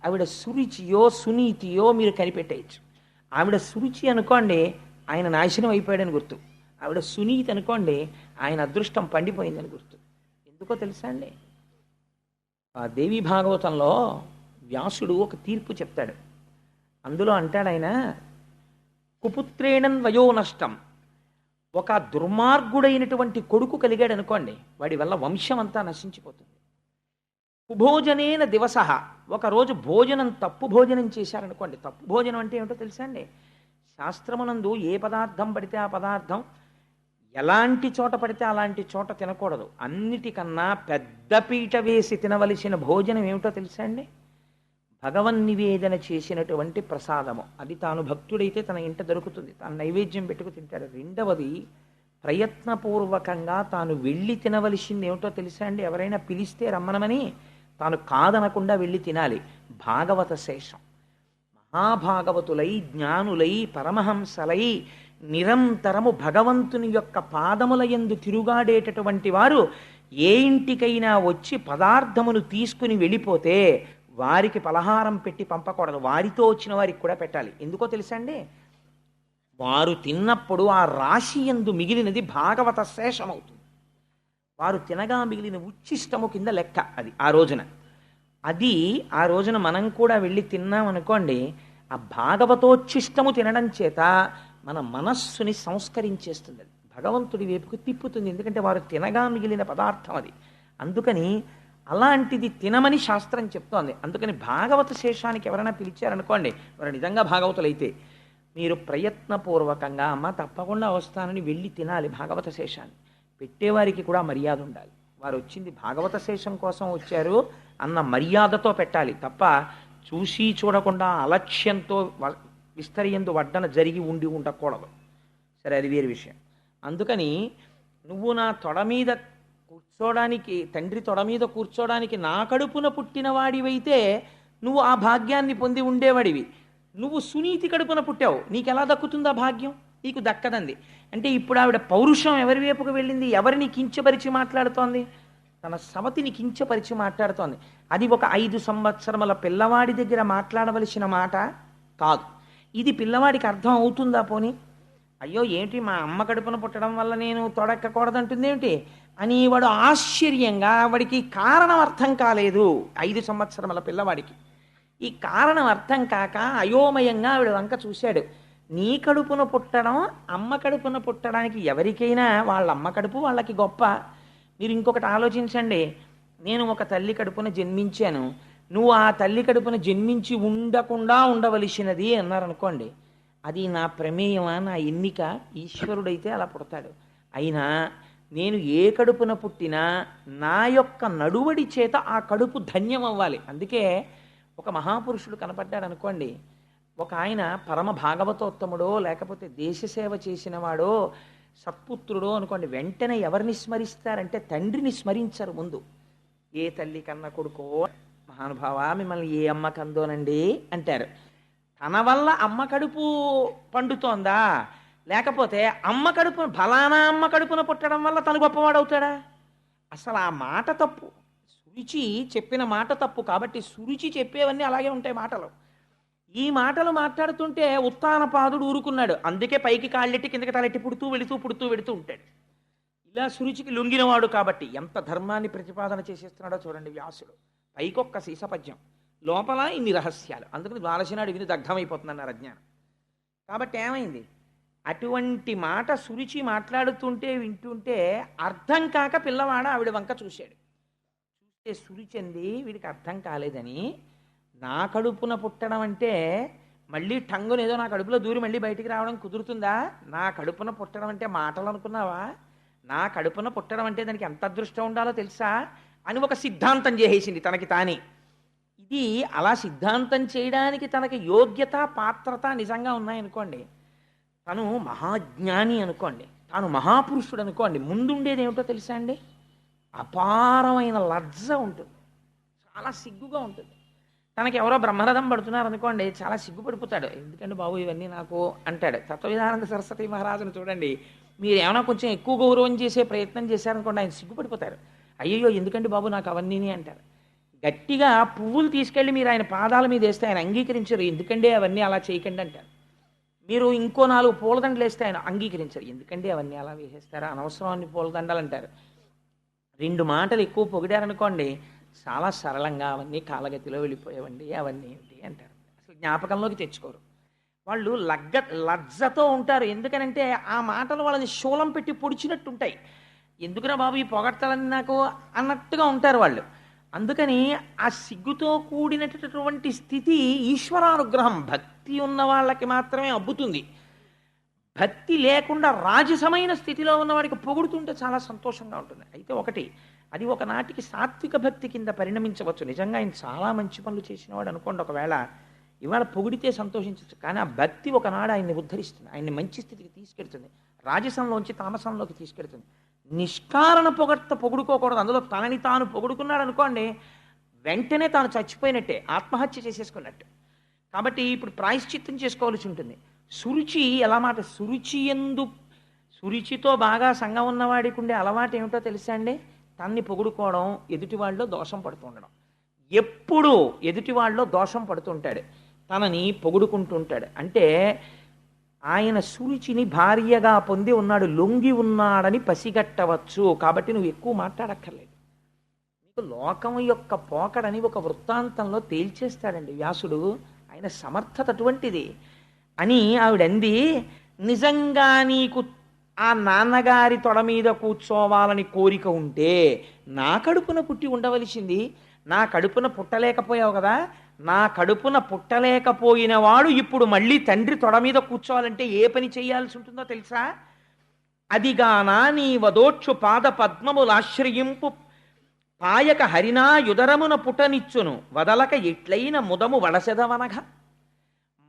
ఆవిడ సురుచియో సునీతియో మీరు కనిపెట్టేయచ్చు. ఆవిడ సురుచి అనుకోండి, ఆయన నాశనం అయిపోయాడని గుర్తు. ఆవిడ సునీతి అనుకోండి, ఆయన అదృష్టం పండిపోయిందని గుర్తు. ఎందుకో తెలుసా అండి? ఆ దేవి భాగవతంలో వ్యాసుడు ఒక తీర్పు చెప్తాడు. అందులో అంటాడు ఆయన, కుపుత్రేణన్ వయో నష్టం. ఒక దుర్మార్గుడైనటువంటి కొడుకు కలిగాడు అనుకోండి, వాడి వల్ల వంశం అంతా నశించిపోతుంది. కుభోజనేన దివస. ఒకరోజు భోజనం తప్పు భోజనం చేశారనుకోండి. తప్పు భోజనం అంటే ఏమిటో తెలుసా అండి? శాస్త్రమునందు ఏ పదార్థం పడితే ఆ పదార్థం ఎలాంటి చోట పడితే అలాంటి చోట తినకూడదు. అన్నిటికన్నా పెద్ద పీట వేసి తినవలసిన భోజనం ఏమిటో తెలుసా అండి? భగవన్నివేదన చేసినటువంటి ప్రసాదము. అది తాను భక్తుడైతే తన ఇంట దొరుకుతుంది, తాను నైవేద్యం పెట్టుకు తింటాడు. రెండవది, ప్రయత్నపూర్వకంగా తాను వెళ్ళి తినవలసింది ఏమిటో తెలుసా అండి? ఎవరైనా పిలిస్తే రమ్మనమని తాను కాదనకుండా వెళ్ళి తినాలి. భాగవత శేషం. మహాభాగవతులై జ్ఞానులై పరమహంసలై నిరంతరము భగవంతుని యొక్క పాదముల యందు తిరుగాడేటటువంటి వారు ఏ ఇంటికైనా వచ్చి పదార్థమును తీసుకుని వెళ్ళిపోతే వారికి పలహారం పెట్టి పంపకూడదు. వారితో వచ్చిన వారికి కూడా పెట్టాలి. ఎందుకో తెలుసా అండి? వారు తిన్నప్పుడు ఆ రాశి యందు మిగిలినది భాగవత శేషమవుతుంది. వారు తినగా మిగిలిన ఉచ్ఛిష్టము కింద లెక్క అది ఆ రోజున. అది ఆ రోజున మనం కూడా వెళ్ళి తిన్నామనుకోండి, ఆ భాగవతోచ్ఛిష్టము తినడం చేత మన మనస్సుని సంస్కరించేస్తుంది. అది భగవంతుడి వైపుకు తిప్పుతుంది. ఎందుకంటే వారు తినగా మిగిలిన పదార్థం అది. అందుకని అలాంటిది తినమని శాస్త్రం చెప్తోంది. అందుకని భాగవత శేషానికి ఎవరైనా పిలిచారనుకోండి, వారు నిజంగా భాగవతులైతే మీరు ప్రయత్నపూర్వకంగా అమ్మ తప్పకుండా వస్తానని వెళ్ళి తినాలి భాగవత శేషాన్ని. పెట్టేవారికి కూడా మర్యాద ఉండాలి. వారు వచ్చింది భాగవత శేషం కోసం వచ్చారు అన్న మర్యాదతో పెట్టాలి తప్ప చూసి చూడకుండా అలక్ష్యంతో విస్తరియందు వడ్డన జరిగి ఉండి ఉండకూడదు. సరే, అది వేరే విషయం. అందుకని నువ్వు నా తొడ మీద కూర్చోడానికి, తండ్రి తొడ మీద కూర్చోడానికి నా కడుపున పుట్టిన వాడివైతే నువ్వు ఆ భాగ్యాన్ని పొంది ఉండేవాడివి. నువ్వు సునీతి కడుపున పుట్టావు, నీకెలా దక్కుతుందా భాగ్యం? నీకు దక్కదంది. అంటే ఇప్పుడు ఆవిడ పౌరుషం ఎవరి వైపుకు వెళ్ళింది? ఎవరిని కించపరిచి మాట్లాడుతోంది? తన సవతిని కించపరిచి మాట్లాడుతోంది. అది ఒక 5 సంవత్సరముల పిల్లవాడి దగ్గర మాట్లాడవలసిన మాట కాదు. ఇది పిల్లవాడికి అర్థం అవుతుందా? పోనీ అయ్యో ఏంటి మా అమ్మ కడుపున పుట్టడం వల్ల నేను తొడెక్కకూడదంటుంది ఏమిటి అని వాడు ఆశ్చర్యంగా, వాడికి కారణం అర్థం కాలేదు. 5 సంవత్సరముల పిల్లవాడికి ఈ కారణం అర్థం కాక అయోమయంగా ఆవిడ వంక చూశాడు. నీ కడుపున పుట్టడం, అమ్మ కడుపున పుట్టడానికి ఎవరికైనా వాళ్ళ అమ్మ కడుపు వాళ్ళకి గొప్ప. మీరు ఇంకొకటి ఆలోచించండి. నేను ఒక తల్లి కడుపున జన్మించాను, నువ్వు ఆ తల్లి కడుపున జన్మించి ఉండకుండా ఉండవలసినది అన్నారనుకోండి, అది నా ప్రమేయమా, నా ఎన్నిక? ఈశ్వరుడైతే అలా పుడతాడు. అయినా నేను ఏ కడుపున పుట్టినా నా యొక్క నడువడి చేత ఆ కడుపు ధన్యం అవ్వాలి. అందుకే ఒక మహాపురుషుడు కనపడ్డాడు అనుకోండి, ఒక ఆయన పరమ భాగవతోత్తముడో లేకపోతే దేశసేవ చేసినవాడో సత్పుత్రుడో అనుకోండి, వెంటనే ఎవరిని స్మరిస్తారంటే తండ్రిని స్మరించరు ముందు. ఏ తల్లి కన్న కొడుకో, మహానుభావ మిమ్మల్ని ఏ అమ్మ కందోనండి అంటారు. తన వల్ల అమ్మ కడుపు పండుతోందా, లేకపోతే అమ్మ కడుపు ఫలానా అమ్మ కడుపున పుట్టడం వల్ల తను గొప్పవాడవుతాడా? అసలు ఆ మాట తప్పు. సురుచి చెప్పిన మాట తప్పు. కాబట్టి సురుచి చెప్పేవన్నీ అలాగే ఉంటాయి మాటలు. ఈ మాటలు మాట్లాడుతుంటే ఉత్తానపాదుడు ఊరుకున్నాడు. అందుకే పైకి కాళ్ళెట్టి కిందకి తలెట్టి పుడుతూ వెడుతూ ఉంటాడు. ఇలా సురుచికి లొంగినవాడు కాబట్టి ఎంత ధర్మాన్ని ప్రతిపాదన చేసేస్తున్నాడో చూడండి వ్యాసుడు. పైకొక్క సీసపద్యం, లోపల ఇన్ని రహస్యాలు. అందుకని ద్వాదశనాడు విని దగ్ధమైపోతుందన్నారు అజ్ఞానం. కాబట్టి ఏమైంది, అటువంటి మాట సురుచి మాట్లాడుతుంటే వింటుంటే అర్థం కాక పిల్లవాడు ఆవిడ వంక చూశాడు. చూస్తే సురుచి అంది, వీడికి అర్థం కాలేదని, నా కడుపున పుట్టడం అంటే మళ్ళీ టంగుని ఏదో నా కడుపులో దూరి మళ్ళీ బయటికి రావడం కుదురుతుందా? నా కడుపున పుట్టడం అంటే మాటలు అనుకున్నావా? నా కడుపున పుట్టడం అంటే దానికి ఎంత అదృష్టం ఉండాలో తెలుసా అని ఒక సిద్ధాంతం చేసేసింది తనకి తానే. ఇది అలా సిద్ధాంతం చేయడానికి తనకి యోగ్యత పాత్రత నిజంగా ఉన్నాయనుకోండి, తను మహాజ్ఞాని అనుకోండి, తాను మహాపురుషుడు అనుకోండి, ముందుండేది ఏమిటో తెలుసా అండి? అపారమైన లజ్జ ఉంటుంది, చాలా సిగ్గుగా ఉంటుంది. తనకి ఎవరో బ్రహ్మరథం పడుతున్నారు అనుకోండి, చాలా సిగ్గుపడిపోతాడు. ఎందుకంటే బాబు ఇవన్నీ నాకు అంటాడు. తత్వవిధానంద సరస్వతి మహారాజును చూడండి, మీరు ఏమైనా కొంచెం ఎక్కువ గౌరవం చేసే ప్రయత్నం చేశారనుకోండి, ఆయన సిగ్గుపడిపోతారు. అయ్యయ్యో ఎందుకండి బాబు నాకు అవన్నీ అంటారు. గట్టిగా పువ్వులు తీసుకెళ్ళి మీరు ఆయన పాదాల మీద వేస్తే ఆయన అంగీకరించరు. ఎందుకంటే అవన్నీ అలా చేయకండి అంటారు. మీరు ఇంకో 4 పూలదండలు వేస్తే ఆయన అంగీకరించరు. ఎందుకంటే అవన్నీ అలా వేసేస్తారా, అనవసరం అన్ని పూలదండలు అంటారు. 2 మాటలు ఎక్కువ పొగిడారనుకోండి, చాలా సరళంగా అవన్నీ కాలగతిలో వెళ్ళిపోయేవండి, అవన్నీ ఏంటి అంటారు. అసలు జ్ఞాపకంలోకి తెచ్చుకోరు. వాళ్ళు లజ్జతో ఉంటారు. ఎందుకనంటే ఆ మాటలు వాళ్ళని శూలం పెట్టి పొడిచినట్టు ఉంటాయి. ఎందుకురా బాబు ఈ పొగడ్తలన్నీ నాకు అన్నట్టుగా ఉంటారు వాళ్ళు. అందుకని ఆ సిగ్గుతో కూడినటువంటి స్థితి ఈశ్వరానుగ్రహం. భక్తి ఉన్న వాళ్ళకి మాత్రమే అబ్బుతుంది. భక్తి లేకుండా రాజసమైన స్థితిలో ఉన్నవాడికి పొగుడుతుంటే చాలా సంతోషంగా ఉంటుంది. అయితే ఒకటి, అది ఒకనాటికి సాత్విక భక్తి కింద పరిణమించవచ్చు. నిజంగా ఆయన చాలా మంచి పనులు చేసినవాడు అనుకోండి, ఒకవేళ ఇవాళ పొగిడితే సంతోషించవచ్చు. కానీ ఆ భక్తి ఒకనాడు ఆయన్ని ఉద్ధరిస్తుంది, ఆయన్ని మంచి స్థితికి తీసుకెడుతుంది, రాజసంలోంచి తామసంలోకి తీసుకెడుతుంది. నిష్కారణ పొగుడుకోకూడదు. అందులో తనని తాను పొగుడుకున్నాడు అనుకోండి, వెంటనే తాను చచ్చిపోయినట్టే, ఆత్మహత్య చేసేసుకున్నట్టు. కాబట్టి ఇప్పుడు ప్రాయశ్చిత్తం చేసుకోవాల్సి ఉంటుంది. సురుచి ఎలా మాట, సురుచితో బాగా సంగం ఉన్నవాడికి ఉండే అలవాటు ఏమిటో తెలుసా అండి? తన్ని పొగుడుకోవడం, ఎదుటివాళ్ళలో దోషం పడుతూ ఉండడం. ఎప్పుడూ ఎదుటివాళ్ళలో దోషం పడుతుంటాడు, తనని పొగుడుకుంటుంటాడు. అంటే ఆయన సురుచిని భార్యగా పొంది ఉన్నాడు, లొంగి ఉన్నాడని పసిగట్టవచ్చు. కాబట్టి నువ్వు ఎక్కువ మాట్లాడక్కర్లేదు. నీకు లోకం యొక్క పోకడని ఒక వృత్తాంతంలో తేల్చేస్తాడండి వ్యాసుడు. ఆయన సమర్థత అటువంటిది అని ఆవిడంది. నిజంగా నీకు ఆ నాన్నగారి తొడ మీద కూర్చోవాలని కోరిక ఉంటే నా కడుపున పుట్టి ఉండవలసింది. నా కడుపున పుట్టలేకపోయావు కదా, నా కడుపున పుట్టలేకపోయిన వాడు ఇప్పుడు మళ్ళీ తండ్రి తొడ మీద కూర్చోవాలంటే ఏ పని చేయాల్సి ఉంటుందో తెలుసా? అదిగానా నీ వదోక్షు పాద పద్మములాశ్రయింపు పాయక హరినా యుదరమున పుటనిచ్చును వదలక ఎట్లయిన ముదము వడసెదవనగా.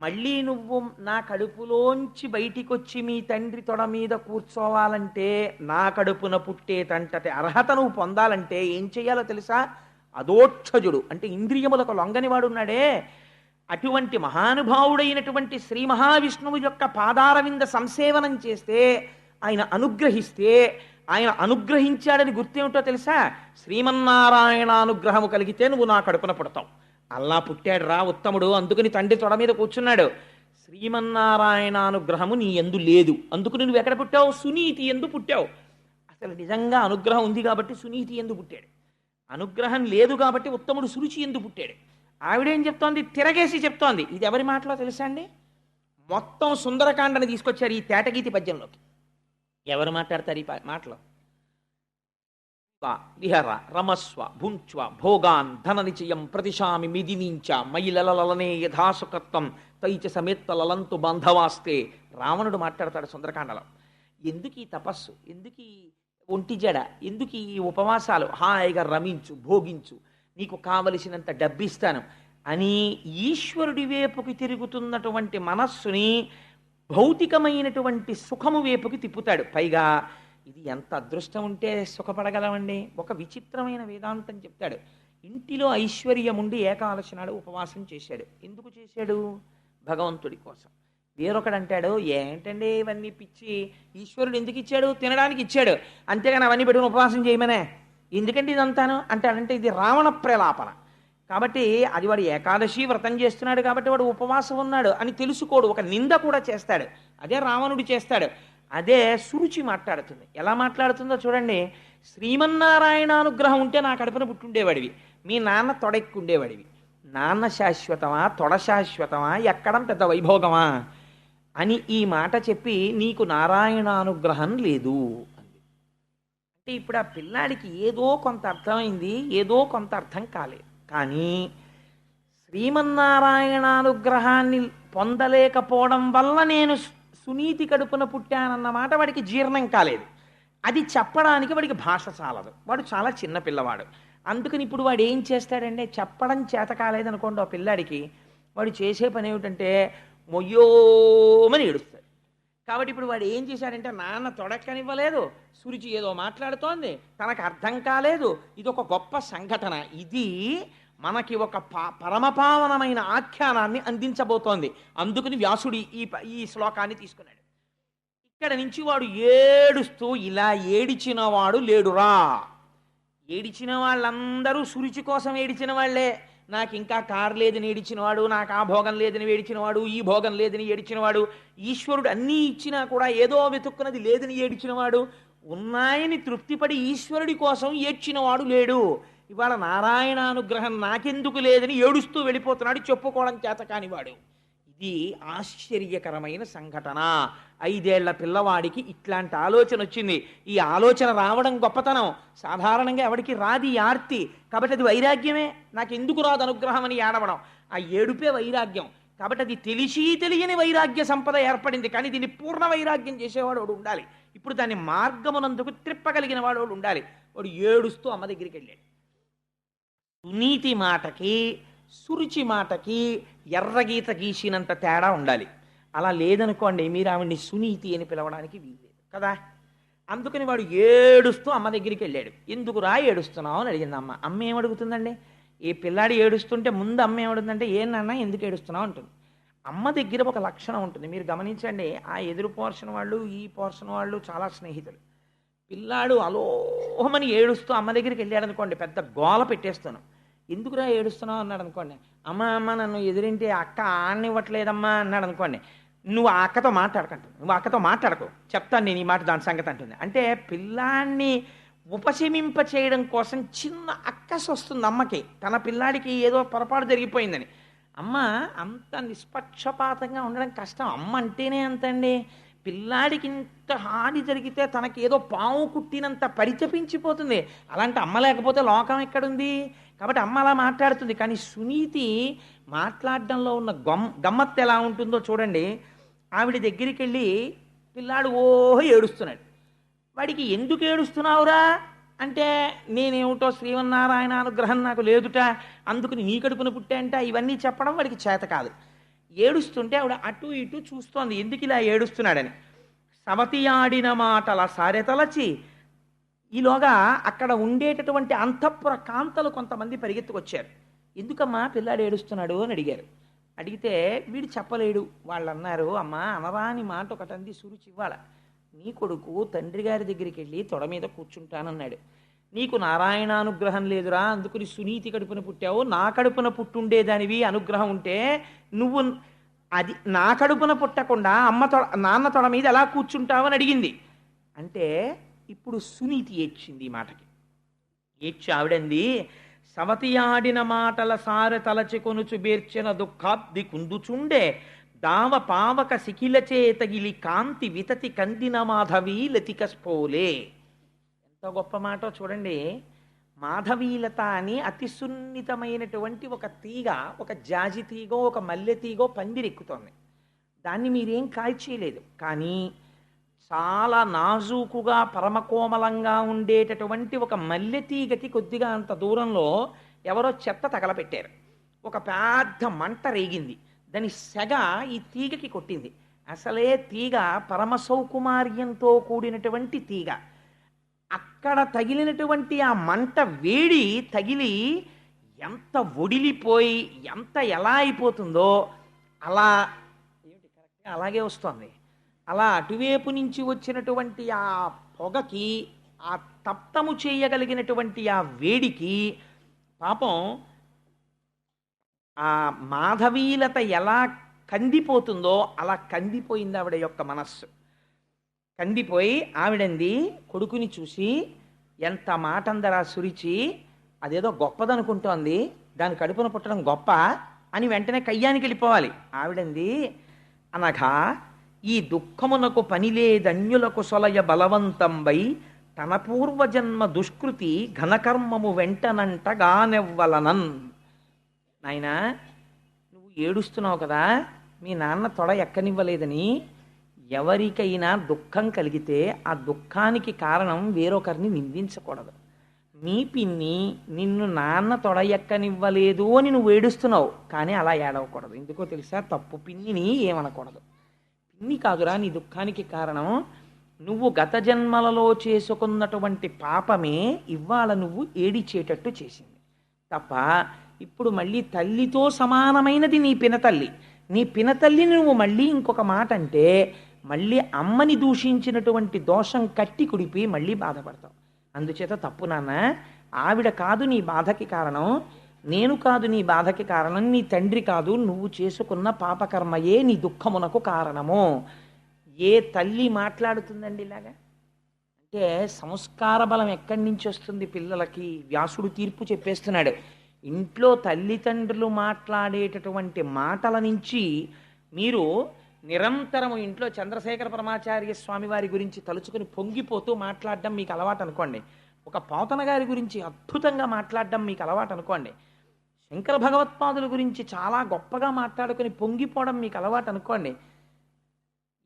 మళ్ళీ నువ్వు నా కడుపులోంచి బయటికొచ్చి మీ తండ్రి తొడ మీద కూర్చోవాలంటే, నా కడుపున పుట్టేటంతటి అర్హత నువ్వు పొందాలంటే ఏం చెయ్యాలో తెలుసా? అదోక్షజుడు అంటే ఇంద్రియములకు లొంగనివాడు ఉన్నాడే, అటువంటి మహానుభావుడైనటువంటి శ్రీ మహావిష్ణువు యొక్క పాదారవింద సంసేవనం చేస్తే, ఆయన అనుగ్రహిస్తే, ఆయన అనుగ్రహించాడని గుర్తేమిటో తెలుసా? శ్రీమన్నారాయణ అనుగ్రహము కలిగితే నువ్వు నా కడుపున పుడతావు. అల్లా పుట్టాడు రా ఉత్తముడు, అందుకని తండ్రి తొడ మీద కూర్చున్నాడు. శ్రీమన్నారాయణ అనుగ్రహము నీ యందు లేదు, అందుకని నువ్వు ఎక్కడ పుట్టావు? సునీతి యందు పుట్టావు. అసలు నిజంగా అనుగ్రహం ఉంది కాబట్టి సునీతి యందు పుట్టాడు. అనుగ్రహం లేదు కాబట్టి ఉత్తముడు సురుచి యందు పుట్టాడు. ఆవిడేం చెప్తోంది? తిరగేసి చెప్తోంది. ఇది ఎవరి మాటలో తెలుసా అండి? మొత్తం సుందరకాండని తీసుకొచ్చారు ఈ తేటగీతి పద్యంలోకి. ఎవరు మాట్లాడతారు ఈ మాటలో? విహర రమస్వ భుంచ్వ భోగాన్ ధన నిచయం ప్రతిశామి మిదినించ మయిలలనే యథాసుకత్వం తైచ సమేత్త లలంతు బాంధవాస్తే. రావణుడు మాట్లాడతాడు సుందరకాండలో, ఎందుకు ఈ తపస్సు, ఎందుకు ఈ ఒంటి జడ, ఎందుకు ఈ ఉపవాసాలు, హాయిగా రమించు, భోగించు, నీకు కావలసినంత డబ్బిస్తాను అని ఈశ్వరుడి వైపుకి తిరుగుతున్నటువంటి మనస్సుని భౌతికమైనటువంటి సుఖము వైపుకి తిప్పుతాడు. పైగా ఇది ఎంత అదృష్టం ఉంటే సుఖపడగలమండి. ఒక విచిత్రమైన వేదాంతం చెప్తాడు. ఇంటిలో ఐశ్వర్యం ఉండి ఏకాదశి నాడు ఉపవాసం చేశాడు. ఎందుకు చేశాడు? భగవంతుడి కోసం. వేరొకడు అంటాడు, ఏంటండి ఇవన్నీ పిచ్చి, ఈశ్వరుడు ఎందుకు ఇచ్చాడు? తినడానికి ఇచ్చాడు, అంతేగాని అవన్నీ పెట్టుకుని ఉపవాసం చేయమనే, ఎందుకంటే ఇదంతాను అంటాడంటే ఇది రావణ ప్రలాపన. కాబట్టి అది వాడు ఏకాదశి వ్రతం చేస్తున్నాడు కాబట్టి వాడు ఉపవాసం ఉన్నాడు అని తెలుసుకోడు, ఒక నింద కూడా చేస్తాడు. అదే రావణుడు చేస్తాడు. అదే సురుచి మాట్లాడుతుంది. ఎలా మాట్లాడుతుందో చూడండి. శ్రీమన్నారాయణ అనుగ్రహం ఉంటే నా కడుపున పుట్టుండేవాడివి, మీ నాన్న తొడెక్కుండేవాడివి, నాన్న శాశ్వతమా తొడ శాశ్వతమా, ఎక్కడం పెద్ద వైభోగమా అని ఈ మాట చెప్పి నీకు నారాయణ అనుగ్రహం లేదు అంది. అంటే ఇప్పుడు ఆ పిల్లాడికి ఏదో కొంత అర్థమైంది, ఏదో కొంత అర్థం కాలేదు. కానీ శ్రీమన్నారాయణానుగ్రహాన్ని పొందలేకపోవడం వల్ల నేను సునీతి కడుపున పుట్టానన్న మాట వాడికి జీర్ణం కాలేదు. అది చెప్పడానికి వాడికి భాష చాలదు, వాడు చాలా చిన్న పిల్లవాడు. అందుకని ఇప్పుడు వాడు ఏం చేస్తాడంటే, చెప్పడం చేత కాలేదనుకోండి ఆ పిల్లాడికి, వాడు చేసే పని ఏమిటంటే మొయ్యోమని ఏడుస్తాడు. కాబట్టి ఇప్పుడు వాడు ఏం చేశాడంటే, నాన్న తొడక్కనివ్వలేదు, సురుచి ఏదో మాట్లాడుతోంది, తనకు అర్థం కాలేదు, ఇది ఒక గొప్ప సంఘటన, ఇది మనకి ఒక పరమపావనమైన ఆఖ్యానాన్ని అందించబోతోంది. అందుకని వ్యాసుడి ఈ శ్లోకాన్ని తీసుకున్నాడు. ఇక్కడ నుంచి వాడు ఏడుస్తూ, ఇలా ఏడిచిన వాడు లేడురా. ఏడిచిన వాళ్ళందరూ సురుచి కోసం ఏడిచిన వాళ్లే. నాకు ఇంకా కారు లేదని ఏడిచినవాడు, నాకు ఆ భోగం లేదని ఏడిచినవాడు, ఈ భోగం లేదని ఏడిచినవాడు, ఈశ్వరుడు అన్నీ ఇచ్చినా కూడా ఏదో వెతుక్కున్నది లేదని ఏడిచినవాడు, ఉన్నాయని తృప్తిపడి ఈశ్వరుడి కోసం ఏడ్చినవాడు లేడు. ఇవాళ నారాయణానుగ్రహం నాకెందుకు లేదని ఏడుస్తూ వెళ్ళిపోతున్నాడు, చెప్పుకోవడం చేత కానివాడు. ఇది ఆశ్చర్యకరమైన సంఘటన. 5 ఏళ్ల పిల్లవాడికి ఇట్లాంటి ఆలోచన వచ్చింది. ఈ ఆలోచన రావడం గొప్పతనం. సాధారణంగా ఎవడికి రాది ఆర్తి. కాబట్టి అది వైరాగ్యమే. నాకు ఎందుకు రాదు అనుగ్రహం అని ఏడవడం, ఆ ఏడుపే వైరాగ్యం. కాబట్టి అది తెలిసి తెలియని వైరాగ్య సంపద ఏర్పడింది. కానీ దీన్ని పూర్ణ వైరాగ్యం చేసేవాడు వాడు ఉండాలి. ఇప్పుడు దాన్ని మార్గమునందుకు త్రిప్పగలిగిన వాడు వాడు ఉండాలి. వాడు ఏడుస్తూ అమ్మ దగ్గరికి వెళ్ళాడు. సునీతి మాటకి సురుచి మాటకి ఎర్రగీత గీసినంత తేడా ఉండాలి. అలా లేదనుకోండి, మీరు ఆవిడ్ని సునీతి అని పిలవడానికి వీల్లేదు కదా. అందుకని వాడు ఏడుస్తూ అమ్మ దగ్గరికి వెళ్ళాడు. ఎందుకురా ఏడుస్తున్నావు అని అడిగింది అమ్మ. అమ్మ ఏమడుగుతుందండి? ఈ పిల్లాడి ఏడుస్తుంటే ముందు అమ్మ ఏమడుగుతుందంటే, ఏ నాన్న ఎందుకు ఏడుస్తున్నావు అంటుంది. అమ్మ దగ్గర ఒక లక్షణం ఉంటుంది, మీరు గమనించండి. ఆ ఎదురు పోర్షన్ వాళ్ళు ఈ పోర్షన్ వాళ్ళు చాలా స్నేహితులు. పిల్లాడు అలోహమని ఏడుస్తూ అమ్మ దగ్గరికి వెళ్ళాడు అనుకోండి, పెద్ద గోల పెట్టేస్తాను. ఎందుకురా ఏడుస్తున్నావు అన్నాడు అనుకోండి, అమ్మ అమ్మ నన్ను ఎదురింటి అక్క ఆడనివ్వట్లేదమ్మా అన్నాడు అనుకోండి, నువ్వు ఆ అక్కతో మాట్లాడకంటు, నువ్వు అక్కతో మాట్లాడకు, చెప్తాను నేను ఈ మాట దాని సంగతి అంటుంది. అంటే పిల్లాన్ని ఉపశమింప చేయడం కోసం చిన్న అక్కసు వస్తుంది అమ్మకి, తన పిల్లాడికి ఏదో పొరపాటు జరిగిపోయిందని. అమ్మ అంత నిష్పక్షపాతంగా ఉండడం కష్టం. అమ్మ అంటేనే అంతండి. పిల్లాడికి ఇంత హాని జరిగితే తనకి ఏదో పాము కుట్టినంత పరితపించిపోతుంది. అలాంటి అమ్మ లేకపోతే లోకం ఎక్కడుంది? కాబట్టి అమ్మ అలా మాట్లాడుతుంది. కానీ సునీతి మాట్లాడడంలో ఉన్న గమ్మత్తు ఎలా ఉంటుందో చూడండి. ఆవిడ దగ్గరికి వెళ్ళి పిల్లాడు ఓహో ఏడుస్తున్నాడు. వాడికి ఎందుకు ఏడుస్తున్నావురా అంటే, నేనేమిటో శ్రీమన్నారాయణ అనుగ్రహం నాకు లేదుట, అందుకుని నీ కడుపున పుట్టాంట, ఇవన్నీ చెప్పడం వాడికి చేత కాదు. ఏడుస్తుంటే ఆవిడ అటు ఇటు చూస్తోంది, ఎందుకు ఇలా ఏడుస్తున్నాడని. సవతి ఆడిన మాటల సారెతలచి, ఈలోగా అక్కడ ఉండేటటువంటి అంతఃపుర కాంతలు కొంతమంది పరిగెత్తుకొచ్చారు. ఎందుకమ్మా పిల్లాడు ఏడుస్తున్నాడు అని అడిగారు. అడిగితే వీడు చెప్పలేడు. వాళ్ళు అన్నారు, అమ్మా అనరాని మాట ఒకటంది సురుచి, ఇవ్వాల నీ కొడుకు తండ్రి గారి దగ్గరికి వెళ్ళి తొడ మీద కూర్చుంటానన్నాడు. నీకు నారాయణానుగ్రహం లేదురా, అందుకుని సునీతి కడుపున పుట్టావు, నా కడుపున పుట్టుండేదానివి అనుగ్రహం ఉంటే నువ్వు అది నా కడుపున పుట్టకుండా నాన్న తొడ మీద ఎలా కూర్చుంటావు అని అడిగింది. అంటే ఇప్పుడు సునీతి ఏడ్చింది ఈ మాటకి. ఏడ్చి ఆవిడంది, సవతి ఆడిన మాటల సారె తలచి కొనుచు బేర్చిన దుఃఖాబ్ది కుందుచుండే దావ పావక శిఖిల చేతగిలి కాంతి వితతి కందిన మాధవి లతిక స్పోలే. ఎంత గొప్ప మాట చూడండి. మాధవీలత అని అతి సున్నితమైనటువంటి ఒక తీగ, ఒక జాజి తీగో ఒక మల్లె తీగో పందిరెక్కుతోంది. దాన్ని మీరేం కాల్చేయలేదు, కానీ చాలా నాజూకుగా పరమకోమలంగా ఉండేటటువంటి ఒక మల్లె తీగకి కొద్దిగా అంత దూరంలో ఎవరో చెత్త తగలపెట్టారు. ఒక పెద్ద మంట రేగింది. దాని సెగ ఈ తీగకి కొట్టింది. అసలే తీగ పరమ సౌకుమార్యంతో కూడినటువంటి తీగ. అక్కడ తగిలినటువంటి ఆ మంట వేడి తగిలి ఎంత ఒడిలిపోయి ఎంత ఎలా అయిపోతుందో అలా ఏమిటి కరెక్ట్గా అలాగే వస్తుంది. అలా అటువైపు నుంచి వచ్చినటువంటి ఆ పొగకి, ఆ తప్తము చేయగలిగినటువంటి ఆ వేడికి పాపం ఆ మాధవీలత ఎలా కందిపోతుందో అలా కందిపోయింది ఆవిడ యొక్క మనస్సు. కందిపోయి ఆవిడంది కొడుకుని చూసి, ఎంత మాటందరా సురిచి, అదేదో గొప్పదనుకుంటోంది, దాని కడుపున పుట్టడం గొప్ప అని వెంటనే కయ్యానికి వెళ్ళిపోవాలి. ఆవిడంది, అనగా ఈ దుఃఖమునకు పనిలేదన్యులకు సొలయ బలవంతంబై తన పూర్వజన్మ దుష్కృతి ఘనకర్మము వెంటనంటగానెవ్వలనన్. నాయనా, నువ్వు ఏడుస్తున్నావు కదా, మీ నాన్న తొడ ఎక్కనివ్వలేదని. ఎవరికైనా దుఃఖం కలిగితే ఆ దుఃఖానికి కారణం వేరొకరిని నిందించకూడదు. మీ పిన్ని నిన్ను నాన్న తొడ ఎక్కనివ్వలేదు అని నువ్వు ఏడుస్తున్నావు, కానీ అలా ఏడవకూడదు. ఎందుకో తెలుసా? తప్పు పిన్నిని ఏమనకూడదు. పిన్ని కాదురా నీ దుఃఖానికి కారణం. నువ్వు గత జన్మలలో చేసుకున్నటువంటి పాపమే ఇవాళ నువ్వు ఏడిచేటట్టు చేసింది తప్ప, ఇప్పుడు మళ్ళీ తల్లితో సమానమైనది నీ పినతల్లి. నీ పినతల్లిని నువ్వు మళ్ళీ ఇంకొక మాట అంటే మళ్ళీ అమ్మని దూషించినటువంటి దోషం కట్టి కుడిపి మళ్ళీ బాధపడతావు. అందుచేత తప్పు నాన్న. ఆవిడ కాదు నీ బాధకి కారణం, నేను కాదు నీ బాధకి కారణం, నీ తండ్రి కాదు, నువ్వు చేసుకున్న పాపకర్మయే నీ దుఃఖమునకు కారణము. ఏ తల్లి మాట్లాడుతుందండి ఇలాగా? అంటే సంస్కార బలం ఎక్కడి నుంచి వస్తుంది పిల్లలకి? వ్యాసుడు తీర్పు చెప్పేస్తున్నాడు. ఇంట్లో తల్లిదండ్రులు మాట్లాడేటటువంటి మాటల నుంచి మీరు నిరంతరము ఇంట్లో చంద్రశేఖర పరమాచార్య స్వామి వారి గురించి తలుచుకుని పొంగిపోతూ మాట్లాడడం మీకు అలవాటు అనుకోండి. ఒక పోతన గారి గురించి అద్భుతంగా మాట్లాడడం మీకు అలవాటు అనుకోండి. శంకర భగవత్పాదుల గురించి చాలా గొప్పగా మాట్లాడుకుని పొంగిపోవడం మీకు అలవాటు అనుకోండి.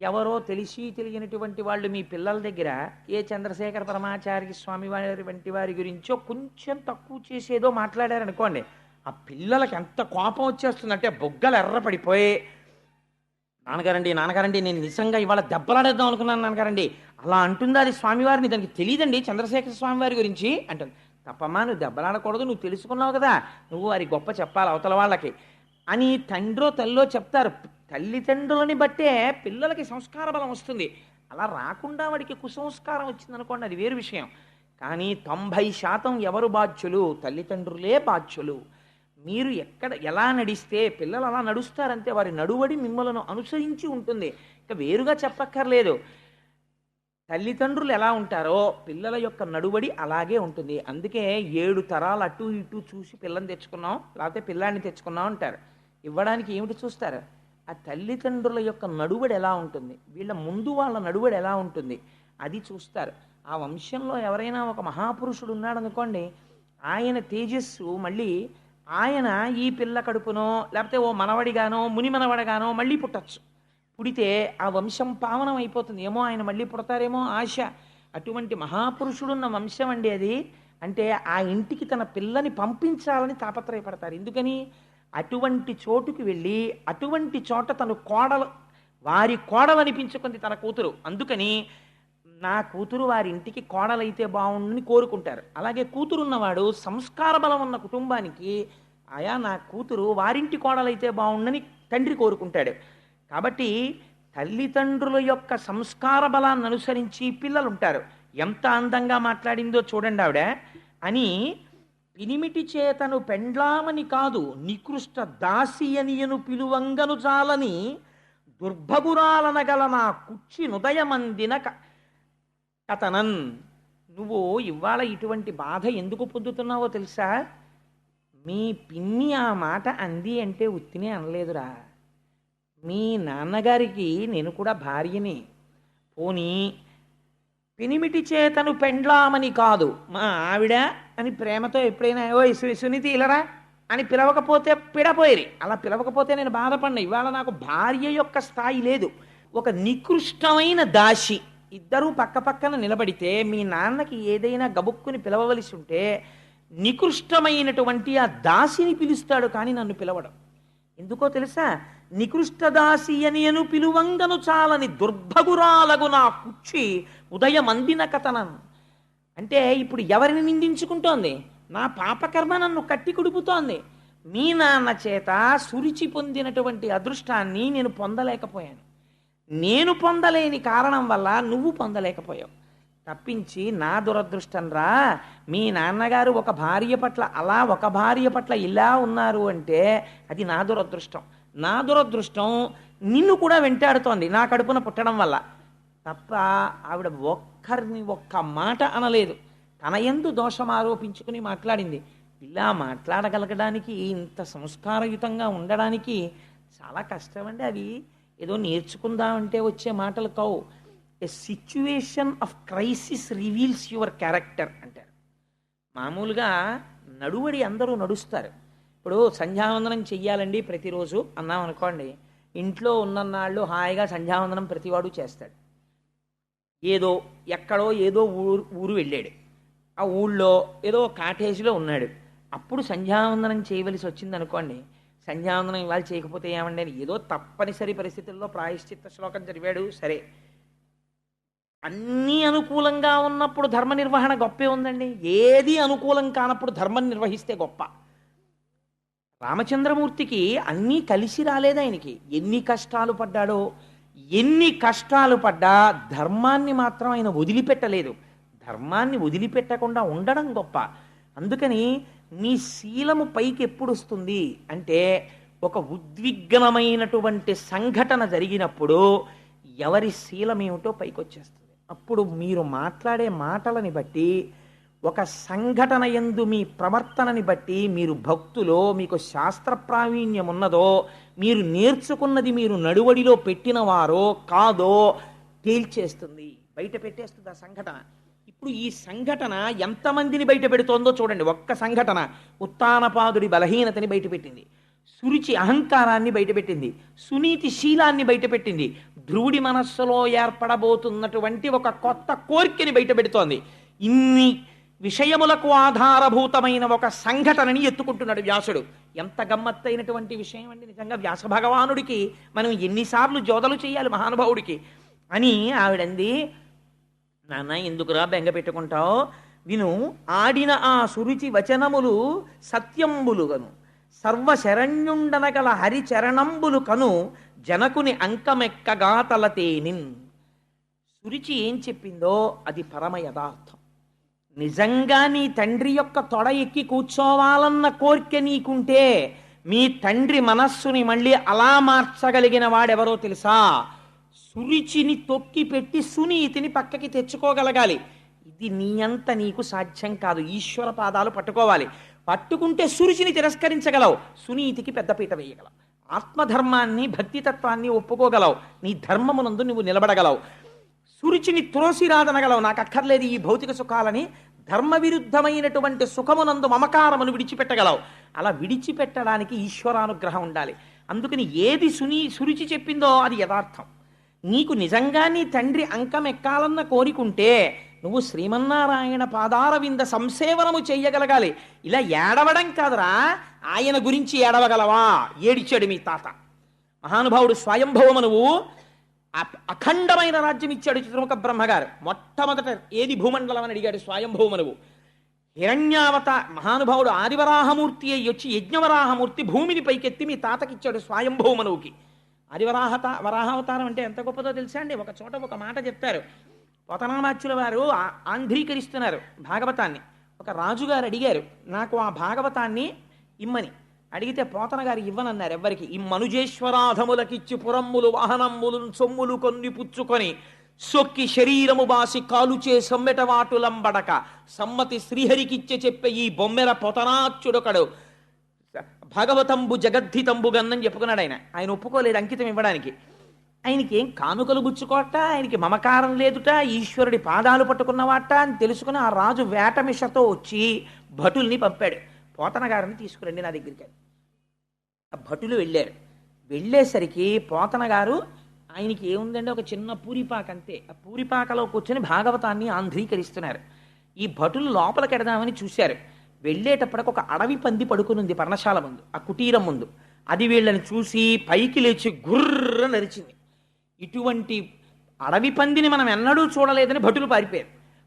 ఎవరో తెలిసి తెలియనటువంటి వాళ్ళు మీ పిల్లల దగ్గర ఏ చంద్రశేఖర పరమాచార్య స్వామి వారి వంటి వారి గురించో కొంచెం తక్కువ చేసేదో మాట్లాడారనుకోండి, ఆ పిల్లలకి ఎంత కోపం వచ్చేస్తుందంటే బొగ్గలు ఎర్రపడిపోయి, నాన్నగారండి నాన్నగారండి నేను నిజంగా ఇవాళ దెబ్బలాడేద్దాం అనుకున్నాను నాన్నగారండి, అలా అంటుందా అది స్వామివారిని, దానికి తెలియదండి చంద్రశేఖర స్వామి వారి గురించి అంటుంది. తప్పమ్మా, నువ్వు దెబ్బలాడకూడదు, నువ్వు తెలుసుకున్నావు కదా, నువ్వు వారి గొప్ప చెప్పాలి అవతల వాళ్ళకి అని తండ్రో తల్లో చెప్తారు. తల్లిదండ్రులని బట్టే పిల్లలకి సంస్కార బలం వస్తుంది. అలా రాకుండా వాడికి కుసంస్కారం వచ్చిందనుకోండి, అది వేరు విషయం. కానీ 90% ఎవరు బాధ్యులు? తల్లిదండ్రులే బాధ్యులు. మీరు ఎలా నడిస్తే పిల్లలు అలా నడుస్తారంతే. వారి నడువడి మిమ్మల్ని అనుసరించి ఉంటుంది, ఇక వేరుగా చెప్పక్కర్లేదు. తల్లిదండ్రులు ఎలా ఉంటారో పిల్లల యొక్క నడువడి అలాగే ఉంటుంది. అందుకే 7 తరాలు అటు ఇటు చూసి పిల్లని తెచ్చుకున్నాం, లేకపోతే పిల్లాన్ని తెచ్చుకున్నాం అంటారు. ఇవ్వడానికి ఏమిటి చూస్తారు? ఆ తల్లిదండ్రుల యొక్క నడువడి ఎలా ఉంటుంది, వీళ్ళ ముందు వాళ్ళ నడువడి ఎలా ఉంటుంది, అది చూస్తారు. ఆ వంశంలో ఎవరైనా ఒక మహాపురుషుడు ఉన్నాడు అనుకోండి, ఆయన తేజస్సు మళ్ళీ ఆయన ఈ పిల్ల కడుపునో లేకపోతే ఓ మనవడిగానో ముని మనవడిగానో మళ్ళీ పుట్టచ్చు. పుడితే ఆ వంశం పావనం అయిపోతుంది. ఏమో ఆయన మళ్ళీ పుడతారేమో ఆశ. అటువంటి మహాపురుషుడున్న వంశం అండి అది. అంటే ఆ ఇంటికి తన పిల్లని పంపించాలని తాపత్రయపడతారు. ఎందుకని? అటువంటి చోటుకి వెళ్ళి అటువంటి చోట తను వారి కోడలు అనిపించుకుంది తన కూతురు. అందుకని నా కూతురు వారి ఇంటికి కోడలైతే బాగుండని కోరుకుంటారు. అలాగే కూతురున్నవాడు సంస్కార బలం ఉన్న కుటుంబానికి ఆయా నా కూతురు వారింటి కోడలైతే బాగుండని తండ్రి కోరుకుంటాడు. కాబట్టి తల్లిదండ్రుల యొక్క సంస్కార బలాన్ని అనుసరించి పిల్లలు ఉంటారు. ఎంత అందంగా మాట్లాడిందో చూడండి ఆవిడ. అని పినిమిటి చేతను పెండ్లామని కాదు నికృష్ట దాసి అనియను పిలువంగను చాలని దుర్భగురాలనగల నా కుచ్చి నుదయమందిన కథనన్. నువ్వు ఇవాళ ఇటువంటి బాధ ఎందుకు పొందుతున్నావో తెలుసా? మీ పిన్ని ఆ మాట అంది అంటే ఉత్తినే అనలేదురా. మీ నాన్నగారికి నేను కూడా భార్యని. పోనీ పినిమిటి చేతను పెండ్లామని కాదు, మా ఆవిడ అని ప్రేమతో ఎప్పుడైనా ఓ సునీతి ఇలరా అని పిలవకపోతే పిడపోయిరి. అలా పిలవకపోతే నేను బాధపడినా. ఇవాళ నాకు భార్య యొక్క స్థాయి లేదు. ఒక నికృష్టమైన దాసి ఇద్దరూ పక్క పక్కన నిలబడితే మీ నాన్నకి ఏదైనా గబుక్కుని పిలవవలసి ఉంటే నికృష్టమైనటువంటి ఆ దాసిని పిలుస్తాడు, కానీ నన్ను పిలవడం ఎందుకో తెలుసా? నికృష్ట దాసి అని అను పిలువంగను చాలని దుర్భగురాలగు నా కుచ్చి ఉదయమందిన కథనం. అంటే ఇప్పుడు ఎవరిని నిందించుకుంటోంది? నా పాపకర్మ నన్ను కట్టి కుడుపుతోంది. మీ నాన్న చేత సురుచి పొందినటువంటి అదృష్టాన్ని నేను పొందలేకపోయాను. నేను పొందలేని కారణం వల్ల నువ్వు పొందలేకపోయావు. తప్పించి నా దురదృష్టం రా. మీ నాన్నగారు ఒక భార్య పట్ల అలా, ఒక భార్య పట్ల ఇలా ఉన్నారు అంటే అది నా దురదృష్టం. నా దురదృష్టం నిన్ను కూడా వెంటాడుతోంది నా కడుపున పుట్టడం వల్ల తప్ప ఆవిడ ఒక్కరిని ఒక్క మాట అనలేదు. తన యందు దోషం ఆరోపించుకుని మాట్లాడింది. ఇలా మాట్లాడగలగడానికి, ఇంత సంస్కారయుతంగా ఉండడానికి చాలా కష్టమండి. అవి ఏదో నేర్చుకుందామంటే వచ్చే మాటలు కావు. A situation of crisis reveals your character అంటారు. మామూలుగా నడువడి అందరూ నడుస్తారు. ఇప్పుడు సంధ్యావందనం చెయ్యాలండి ప్రతిరోజు అన్నాం అనుకోండి, ఇంట్లో ఉన్ననాళ్ళు హాయిగా సంధ్యావందనం ప్రతివాడు చేస్తాడు. ఏదో ఎక్కడో ఏదో ఊరు వెళ్ళాడు, ఆ ఊళ్ళో ఏదో కాటేజీలో ఉన్నాడు. అప్పుడు సంధ్యావందనం చేయవలసి వచ్చింది అనుకోండి, సంధ్యావందనం ఇవాళ చేయకపోతే ఏమండి అని ఏదో తప్పనిసరి పరిస్థితుల్లో ప్రాయశ్చిత్త శ్లోకం చదివాడు, సరే. అన్నీ అనుకూలంగా ఉన్నప్పుడు ధర్మ నిర్వహణ గొప్పే ఉందండి. ఏది అనుకూలం కానప్పుడు ధర్మం నిర్వహిస్తే గొప్ప. రామచంద్రమూర్తికి అన్నీ కలిసి రాలేదు. ఆయనకి ఎన్ని కష్టాలు పడ్డాడో, ఎన్ని కష్టాలు పడ్డా ధర్మాన్ని మాత్రం ఆయన వదిలిపెట్టలేదు. ధర్మాన్ని వదిలిపెట్టకుండా ఉండడం గొప్ప. అందుకని నీ శీలము పైకి ఎప్పుడు వస్తుంది అంటే, ఒక ఉద్విగ్నమైనటువంటి సంఘటన జరిగినప్పుడు ఎవరి శీలం ఏమిటో పైకి వచ్చేస్తుంది. అప్పుడు మీరు మాట్లాడే మాటలని బట్టి, ఒక సంఘటన యందు మీ ప్రవర్తనని బట్టి, మీరు భక్తులో, మీకు శాస్త్ర ప్రావీణ్యం ఉన్నదో, మీరు నేర్చుకున్నది మీరు నడువడిలో పెట్టినవారో కాదో తేల్చేస్తుంది, బయట పెట్టేస్తుంది ఆ సంఘటన. ఇప్పుడు ఈ సంఘటన ఎంతమందిని బయట పెడుతోందో చూడండి. ఒక్క సంఘటన ఉత్తానపాదుడి బలహీనతని బయటపెట్టింది, సురుచి అహంకారాన్ని బయటపెట్టింది, సునీతి శీలాన్ని బయటపెట్టింది, ధ్రువుడి మనస్సులో ఏర్పడబోతున్నటువంటి ఒక కొత్త కోరికని బయటపెడుతోంది. ఇన్ని విషయములకు ఆధారభూతమైన ఒక సంఘటనని ఎత్తుకుంటున్నాడు వ్యాసుడు. ఎంత గమ్మత్తైనటువంటి విషయం అండి నిజంగా. వ్యాస భగవానుడికి మనం ఎన్నిసార్లు జోదలు చేయాలి మహానుభావుడికి అని ఆవిడంది. నాన్న ఎందుకురా బెంగ పెట్టుకుంటావు, విను ఆడిన ఆ సురుచి వచనములు సత్యంబులుగను, సర్వశరణ్యుండనగల హరిచరణంబులు కను, జనకుని అంకమెక్కగా తలతేనిన్. సురుచి ఏం చెప్పిందో అది పరమ యథార్థం. నిజంగా నీ తండ్రి యొక్క తొడ ఎక్కి కూర్చోవాలన్న కోరిక నీకుంటే, మీ తండ్రి మనస్సుని మళ్ళీ అలా మార్చగలిగిన వాడెవరో తెలుసా? సురుచిని తొక్కి పెట్టి సునీతిని పక్కకి తెచ్చుకోగలగాలి. ఇది నీ అంత నీకు సాధ్యం కాదు. ఈశ్వర పాదాలు పట్టుకోవాలి. పట్టుకుంటే సురుచిని తిరస్కరించగలవు, సునీతికి పెద్దపీట వేయగలవు, ఆత్మధర్మాన్ని భక్తితత్వాన్ని ఒప్పుకోగలవు, నీ ధర్మమునందు నువ్వు నిలబడగలవు, సురుచిని త్రోసిరాదనగలవు. నాకు అక్కర్లేదు ఈ భౌతిక సుఖాలని, ధర్మ విరుద్ధమైనటువంటి సుఖమునందు మమకారమును విడిచిపెట్టగలవు. అలా విడిచిపెట్టడానికి ఈశ్వరానుగ్రహం ఉండాలి. అందుకని ఏది సురుచి చెప్పిందో అది యథార్థం. నీకు నిజంగా నీ తండ్రి అంకం ఎక్కాలన్న కోరికుంటే నువ్వు శ్రీమన్నారాయణ పాదారవింద సంసేవనము చెయ్యగలగాలి. ఇలా ఏడవడం కాదురా, ఆయన గురించి ఏడవగలవా? ఏడిచాడు మీ తాత మహానుభావుడు స్వయంభవమనువు. అఖండమైన రాజ్యం ఇచ్చాడు చిత్రముఖ బ్రహ్మగారు. మొట్టమొదట ఏది భూమండలం అని అడిగాడు స్వయంభవమనువు. హిరణ్యావత మహానుభావుడు ఆదివరాహమూర్తి అయ్యి వచ్చి యజ్ఞవరాహమూర్తి భూమిని పైకెత్తి మీ తాతకిచ్చాడు స్వయంభవమనువుకి. వరాహావతారం అంటే ఎంత గొప్పదో తెలుసా అండి? ఒక చోట ఒక మాట చెప్తారు. పోతనామాచ్యుల వారు ఆంధ్రీకరిస్తున్నారు భాగవతాన్ని. ఒక రాజుగారు అడిగారు, నాకు ఆ భాగవతాన్ని ఇమ్మని. అడిగితే పోతన గారు ఇవ్వనన్నారు ఎవ్వరికి. ఇమ్మనుజేశ్వరాధములకిచ్చి పురమ్ములు వాహనమ్ములు సొమ్ములు కొన్ని పుచ్చుకొని సొక్కి శరీరము బాసి కాలుచే సమ్మెటవాటులంబడక సమ్మతి శ్రీహరికిచ్చే చెప్పే ఈ బొమ్మెల పోతనాచ్యుడొకడు భాగవతంబు జగద్ధితంబు గన్నని చెప్పుకున్నాడు ఆయన. ఆయన ఒప్పుకోలేదు అంకితం ఇవ్వడానికి. ఆయనకి ఏం కానుకలు గుచ్చుకోట, ఆయనకి మమకారం లేదుట, ఈశ్వరుడి పాదాలు పట్టుకున్నవాట అని తెలుసుకుని ఆ రాజు వేటమిషతో వచ్చి భటుల్ని పంపాడు. పోతన గారిని తీసుకురండి నా దగ్గరికి అని. ఆ భటులు వెళ్ళారు. వెళ్ళేసరికి పోతన గారు, ఆయనకి ఏముందంటే ఒక చిన్న పూరిపాక అంతే, ఆ పూరిపాకలో కూర్చొని భాగవతాన్ని ఆంధ్రీకరిస్తున్నారు. ఈ భటులు లోపలికి ఎడదామని చూశారు. వెళ్ళేటప్పటికి ఒక అడవి పంది పడుకునుంది పర్ణశాల ముందు, ఆ కుటీరం ముందు. అది వీళ్ళని చూసి పైకి లేచి గుర్ర నరిచింది. ఇటువంటి అడవి పందిని మనం ఎన్నడూ చూడలేదని భటులు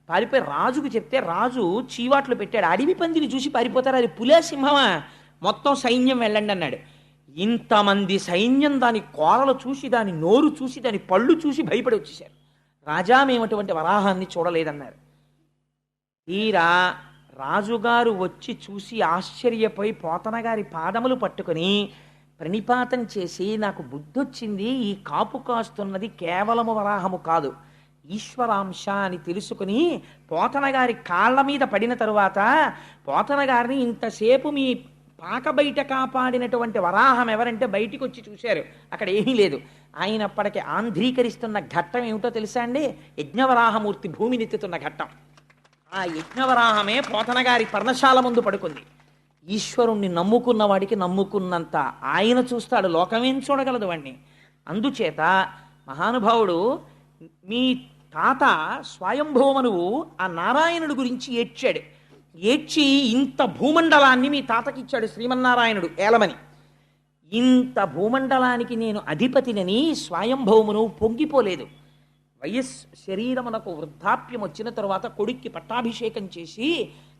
పారిపోయి రాజుకు చెప్తే రాజు చీవాట్లు పెట్టాడు. అడవి పందిని చూసి పారిపోతారు, అది పులే సింహమా, మొత్తం సైన్యం వెళ్ళండి అన్నాడు. ఇంతమంది సైన్యం దాని కోరలు చూసి, దాని నోరు చూసి, దాని పళ్ళు చూసి భయపడి వచ్చేసారు. రాజా, మేము అటువంటి వరాహాన్ని చూడలేదన్నారు. తీరా రాజుగారు వచ్చి చూసి ఆశ్చర్యపోయి పోతన గారి పాదములు పట్టుకుని ప్రణిపాతం చేసి, నాకు బుద్ధొచ్చింది, ఈ కాపు కాస్తున్నది కేవలము వరాహము కాదు, ఈశ్వరాంశ అని తెలుసుకుని పోతన గారి కాళ్ళ మీద పడిన తరువాత పోతన గారిని ఇంతసేపు మీ పాక బయట కాపాడినటువంటి వరాహం ఎవరంటే బయటికి వచ్చి చూశారు, అక్కడ ఏమీ లేదు. ఆయన అప్పటికి ఆంధ్రీకరిస్తున్న ఘట్టం ఏమిటో తెలుసా అండి? యజ్ఞవరాహమూర్తి భూమినెత్తుతున్న ఘట్టం. ఆ యజ్ఞవరాహమే పోతన గారి పర్ణశాల ముందు పడుకుంది. ఈశ్వరుణ్ణి నమ్ముకున్న వాడికి నమ్ముకున్నంత ఆయన చూస్తాడు, లోకమేం చూడగలదు వాణ్ణి. అందుచేత మహానుభావుడు మీ తాత స్వయంభూమనువు ఆ నారాయణుడు గురించి ఏడ్చాడు. ఏడ్చి ఇంత భూమండలాన్ని మీ తాతకిచ్చాడు శ్రీమన్నారాయణుడు ఏలమని. ఇంత భూమండలానికి నేను అధిపతినని స్వయంభౌమును పొంగిపోలేదు. శరీరమునకు వృద్ధాప్యం వచ్చిన తరువాత కొడుక్కి పట్టాభిషేకం చేసి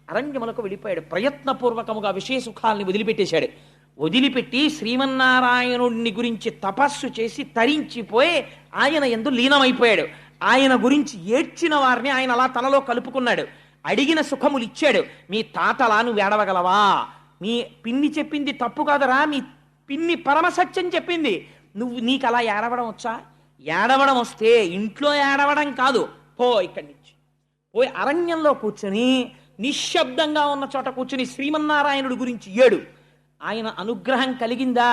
అరణ్యములకు వెళ్ళిపోయాడు. ప్రయత్నపూర్వకముగా విషయ సుఖాల్ని వదిలిపెట్టేశాడు. వదిలిపెట్టి శ్రీమన్నారాయణుడిని గురించి తపస్సు చేసి తరించిపోయి ఆయన యందు లీనమైపోయాడు. ఆయన గురించి ఏడ్చిన వారిని ఆయన అలా తనలో కలుపుకున్నాడు. అడిగిన సుఖములు ఇచ్చాడు. మీ తాతలా నువ్వు ఏడవగలవా? మీ పిన్ని చెప్పింది తప్పు కాదరా, మీ పిన్ని పరమసత్యం చెప్పింది, నీకు అలా ఏడవడం వచ్చా? ఏడవడం వస్తే ఇంట్లో ఏడవడం కాదు, పో ఇక్కడి నుంచి. పోయి అరణ్యంలో కూర్చొని నిశ్శబ్దంగా ఉన్న చోట కూర్చొని శ్రీమన్నారాయణుడి గురించి ఏడు. ఆయన అనుగ్రహం కలిగిందా,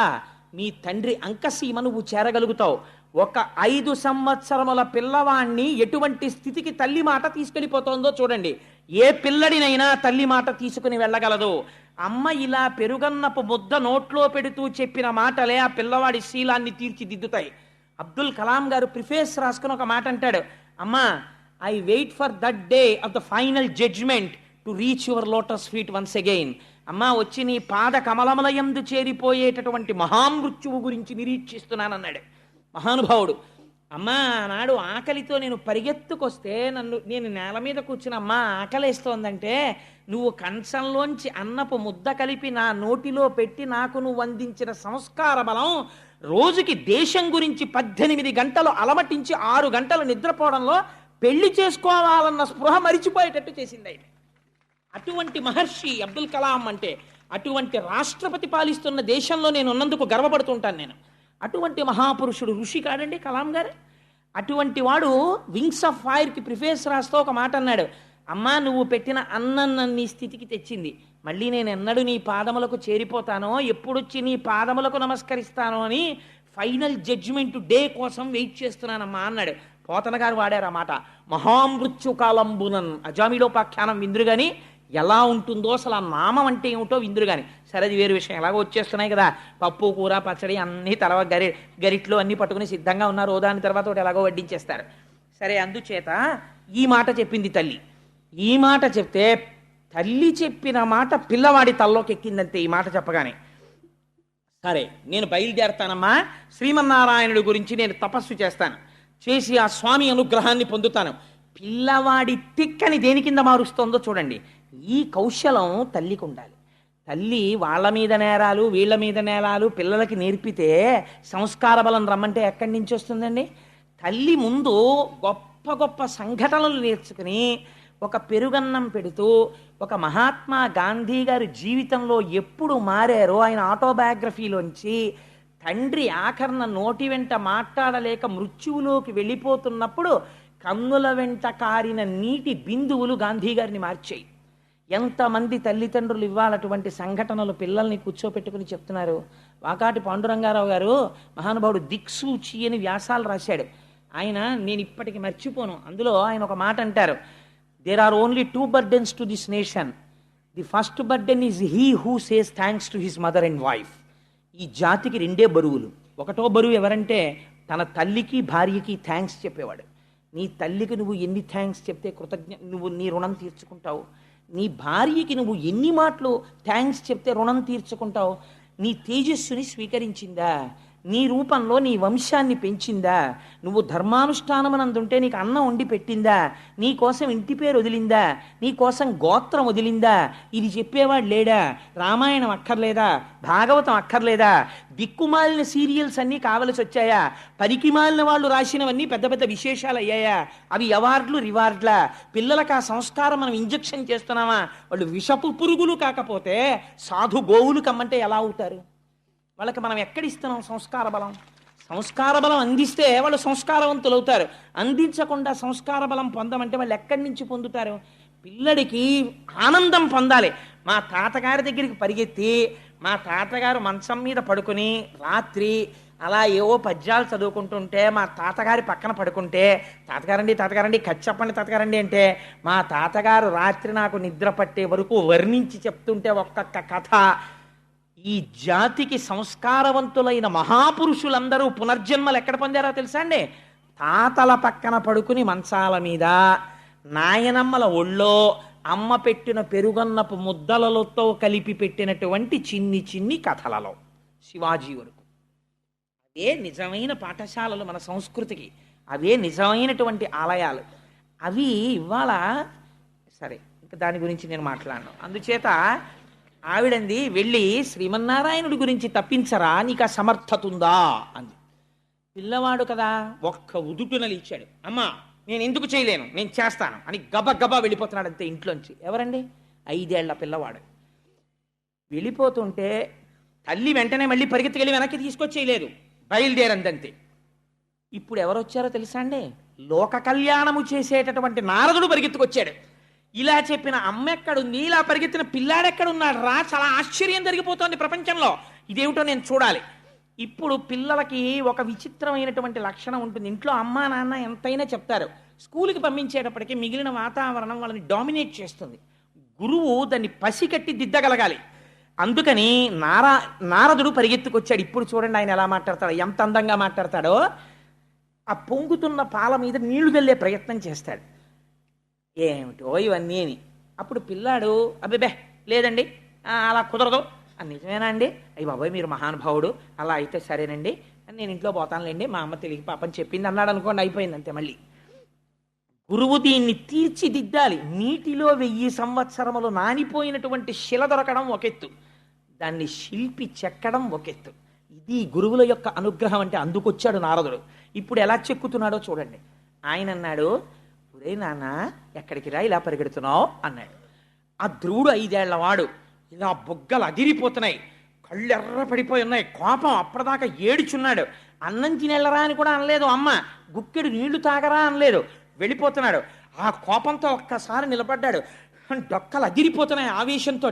మీ తండ్రి అంకసీమ నువ్వు చేరగలుగుతావు. ఒక 5 సంవత్సరముల పిల్లవాణ్ణి ఎటువంటి స్థితికి తల్లి మాట తీసుకెళ్ళిపోతుందో చూడండి. ఏ పిల్లడినైనా తల్లి మాట తీసుకుని వెళ్ళగలదు. అమ్మ ఇలా పెరుగన్నపు ముద్ద నోట్లో పెడుతూ చెప్పిన మాటలే ఆ పిల్లవాడి శీలాన్ని తీర్చిదిద్దుతాయి. అబ్దుల్ కలాం గారు ప్రిఫేస్ రాసుకుని ఒక మాట అంటాడు, అమ్మా, I wait for that day of the final judgment to reach your lotus feet once again. అమ్మా, వచ్చి నీ పాద కమలములయందు చేరిపోయేటటువంటి మహామృత్యువు గురించి నిరీక్షిస్తున్నానన్నాడు మహానుభావుడు. అమ్మా, నాడు ఆకలితో నేను పరిగెత్తుకొస్తే నేను నేల మీద కూర్చుని అమ్మా ఆకలేస్తోందంటే నువ్వు కంచంలోంచి అన్నపు ముద్ద కలిపి నా నోటిలో పెట్టి నాకు నువ్వు అందించిన సంస్కార బలం రోజుకి దేశం గురించి 18 గంటలు అలమటించి 6 గంటలు నిద్రపోవడంలో పెళ్లి చేసుకోవాలన్న స్పృహ మరిచిపోయేటట్టు చేసింది ఆయన. అటువంటి మహర్షి అబ్దుల్ కలాం అంటే. అటువంటి రాష్ట్రపతి పాలిస్తున్న దేశంలో నేను ఉన్నందుకు గర్వపడుతుంటాను నేను. అటువంటి మహాపురుషుడు ఋషి కాడండి కలాం గారు. అటువంటి వాడు వింగ్స్ ఆఫ్ ఫైర్కి ప్రిఫేస్ రాస్తూ ఒక మాట అన్నాడు, అమ్మా, నువ్వు పెట్టిన అన్నం నీ స్థితికి తెచ్చింది, మళ్ళీ నేను ఎన్నడూ నీ పాదములకు చేరిపోతానో, ఎప్పుడొచ్చి నీ పాదములకు నమస్కరిస్తానో అని ఫైనల్ జడ్జిమెంట్ డే కోసం వెయిట్ చేస్తున్నానమ్మా అన్నాడు. పోతన గారు వాడారు ఆ మాట. మహామృత్యు కాలంబునన్ అజామిలోపాఖ్యానం విందురు కానీ ఎలా ఉంటుందో అసలు ఆ నామం అంటే ఏమిటో విందురు కానీ. సరే, అది వేరు విషయం. ఎలాగో వచ్చేస్తున్నాయి కదా, పప్పు కూర పచ్చడి అన్నీ తర్వాత గరిట్లో అన్నీ పట్టుకుని సిద్ధంగా ఉన్నారు. దాని తర్వాత ఒకటి ఎలాగో వడ్డించేస్తారు. సరే, అందుచేత ఈ మాట చెప్పింది తల్లి. ఈ మాట చెప్తే తల్లి చెప్పిన మాట పిల్లవాడి తల్లోకి ఎక్కిందంతే. ఈ మాట చెప్పగానే, సరే నేను బయలుదేరతానమ్మా, శ్రీమన్నారాయణుడి గురించి నేను తపస్సు చేస్తాను, చేసి ఆ స్వామి అనుగ్రహాన్ని పొందుతాను. పిల్లవాడి తిక్కని దేని కింద మారుస్తోందో చూడండి. ఈ కౌశలం తల్లికి ఉండాలి. తల్లి వాళ్ళ మీద నేరాలు వీళ్ళ మీద నేరాలు పిల్లలకి నేర్పితే సంస్కార బలం రమ్మంటే ఎక్కడి నుంచి వస్తుందండి? తల్లి ముందు గొప్ప గొప్ప సంఘటనలు నేర్చుకుని ఒక పెరుగన్నం పెడుతూ, ఒక మహాత్మా గాంధీ గారి జీవితంలో ఎప్పుడు మారారో ఆయన ఆటోబయోగ్రఫీలోంచి, తండ్రి ఆఖరణ నోటి వెంట మాట్లాడలేక మృత్యువులోకి వెళ్ళిపోతున్నప్పుడు కన్నుల వెంట కారిన నీటి బిందువులు గాంధీ గారిని మార్చాయి. ఎంతమంది తల్లిదండ్రులు ఇవ్వాలటువంటి సంఘటనలు పిల్లల్ని కూర్చోపెట్టుకుని చెప్తున్నారు. వాకాటి పాండురంగారావు గారు మహానుభావుడు దిక్సూచి అని వ్యాసాలు రాశాడు. ఆయన నేను ఇప్పటికి మర్చిపోను. అందులో ఆయన ఒక మాట అంటారు, there are only 2 burdens to this nation. The first burden is he who says thanks to his mother and wife. ఈ జాతికి 2 బరువులు. ఒకటో బరువు ఎవరంటే తన తల్లికి భార్యకి థ్యాంక్స్ చెప్పేవాడు. నీ తల్లికి నువ్వు ఎన్ని థ్యాంక్స్ చెప్తే నువ్వు నీ రుణం తీర్చుకుంటావు. నీ భార్యకి నువ్వు ఎన్ని మాటలు థ్యాంక్స్ చెప్తే రుణం తీర్చుకుంటావు. నీ తేజస్సుని స్వీకరించిందా, నీ రూపంలో నీ వంశాన్ని పెంచిందా, నువ్వు ధర్మానుష్ఠానమనందుంటే నీకు అన్నం వండి పెట్టిందా, నీ కోసం ఇంటి పేరు వదిలిందా, నీ కోసం గోత్రం వదిలిందా, ఇది చెప్పేవాడు లేడా? రామాయణం అక్కర్లేదా? భాగవతం అక్కర్లేదా? దిక్కుమాలిన సీరియల్స్ అన్నీ కావలసి వచ్చాయా? పనికిమాలిన వాళ్ళు రాసినవన్నీ పెద్ద పెద్ద విశేషాలు అయ్యాయా? అవి అవార్డులు రివార్డులా? పిల్లలకు ఆ సంస్కారం మనం ఇంజెక్షన్ చేస్తున్నామా? వాళ్ళు విషపు పురుగులు కాకపోతే సాధు గోవులు కమ్మంటే ఎలా అవుతారు? వాళ్ళకి మనం ఎక్కడిస్తున్నాం సంస్కార బలం? సంస్కార బలం అందిస్తే వాళ్ళు సంస్కారవంతులు అవుతారు. అందించకుండా సంస్కార బలం పొందమంటే వాళ్ళు ఎక్కడి నుంచి పొందుతారు? పిల్లడికి ఆనందం పొందాలి. మా తాతగారి దగ్గరికి పరిగెత్తి మా తాతగారు మంచం మీద పడుకుని రాత్రి అలా ఏవో పద్యాలు చదువుకుంటుంటే మా తాతగారి పక్కన పడుకుంటే, తాతగారండి కథ చెప్పండి తాతగారండి అంటే, మా తాతగారు రాత్రి నాకు నిద్ర పట్టే వరకు వర్ణించి చెప్తుంటే ఒక్కొక్క కథ. ఈ జాతికి సంస్కారవంతులైన మహాపురుషులందరూ పునర్జన్మలు ఎక్కడ పొందారో తెలుసా అండి? తాతల పక్కన పడుకుని మంచాల మీద, నాయనమ్మల ఒళ్ళో అమ్మ పెట్టిన పెరుగన్నపు ముద్దలతో కలిపి పెట్టినటువంటి చిన్ని చిన్ని కథలలో, శివాజీ వరకు. అదే నిజమైన పాఠశాలలు మన సంస్కృతికి, అవే నిజమైనటువంటి ఆలయాలు. అవి ఇవాళ సరే, ఇంకా దాని గురించి నేను మాట్లాడను. అందుచేత ఆవిడంది వెళ్ళి శ్రీమన్నారాయణుడి గురించి తప్పించరా, నీకు ఆ సమర్థత ఉందా అంది. పిల్లవాడు కదా, ఒక్క ఉదుటున లేచాడు. అమ్మా నేను ఎందుకు చేయలేను, నేను చేస్తాను అని గబగబా వెళ్ళిపోతున్నాడు అంతే ఇంట్లోంచి. ఎవరండి? 5 ఏళ్ల పిల్లవాడు. వెళ్ళిపోతుంటే తల్లి వెంటనే మళ్ళీ పరిగెత్తుకెళ్ళి వెనక్కి తీసుకొచ్చేయలేదు, బయలుదేరందంతే. ఇప్పుడు ఎవరు వచ్చారో తెలుసా అండి? లోక కళ్యాణము చేసేటటువంటి నారదుడు పరిగెత్తుకొచ్చాడు. ఇలా చెప్పిన అమ్మ ఎక్కడుంది, ఇలా పరిగెత్తిన పిల్లాడెక్కడున్నాడు రా? చాలా ఆశ్చర్యం జరిగిపోతోంది ప్రపంచంలో. ఇదేమిటో నేను చూడాలి. ఇప్పుడు పిల్లలకి ఒక విచిత్రమైనటువంటి లక్షణం ఉంటుంది. ఇంట్లో అమ్మా నాన్న ఎంతైనా చెప్తారు, స్కూల్కి పంపించేటప్పటికి మిగిలిన వాతావరణం వాళ్ళని డామినేట్ చేస్తుంది. గురువు దాన్ని పసికట్టి దిద్దగలగాలి. అందుకని నారదుడు పరిగెత్తుకొచ్చాడు. ఇప్పుడు చూడండి ఆయన ఎలా మాట్లాడతాడో, ఎంత అందంగా మాట్లాడతాడో. ఆ పొంగుతున్న పాల మీద నీళ్లు చల్లే ప్రయత్నం చేస్తాడు. ఏమిటో ఇవన్నీ అని. అప్పుడు పిల్లాడు అబ్బే లేదండి అలా కుదరదు. నిజమేనా అండి? అయ్యి బాబాయ్ మీరు మహానుభావుడు, అలా అయితే సరేనండి నేను ఇంట్లో పోతానులేండి, మా అమ్మ తెలియక పాపని చెప్పింది అన్నాడు అనుకోండి, అయిపోయింది అంతే. మళ్ళీ గురువు దీన్ని తీర్చిదిద్దాలి. నీటిలో 1000 సంవత్సరములు నానిపోయినటువంటి శిల దొరకడం ఒకెత్తు, దాన్ని శిల్పి చెక్కడం ఒకెత్తు. ఇది గురువుల యొక్క అనుగ్రహం అంటే. అందుకొచ్చాడు నారదుడు. ఇప్పుడు ఎలా చెక్కుతున్నాడో చూడండి. ఆయన అన్నాడు, ఒరే నాన్న ఎక్కడికి రా ఇలా పరిగెడుతున్నావు అన్నాడు. ఆ ధ్రువుడు 5 ఏళ్లవాడు. ఇలా బొగ్గలు అదిరిపోతున్నాయి, కళ్ళు ఎర్ర పడిపోయి ఉన్నాయి, కోపం. అప్పటిదాకా ఏడుచున్నాడు. అన్నం తినెళ్ళరా అని కూడా అనలేదు అమ్మ, గుక్కెడు నీళ్లు తాగరా అనలేదు. వెళ్ళిపోతున్నాడు. ఆ కోపంతో ఒక్కసారి నిలబడ్డాడు. డొక్కలు అదిరిపోతున్నాయి ఆవేశంతో.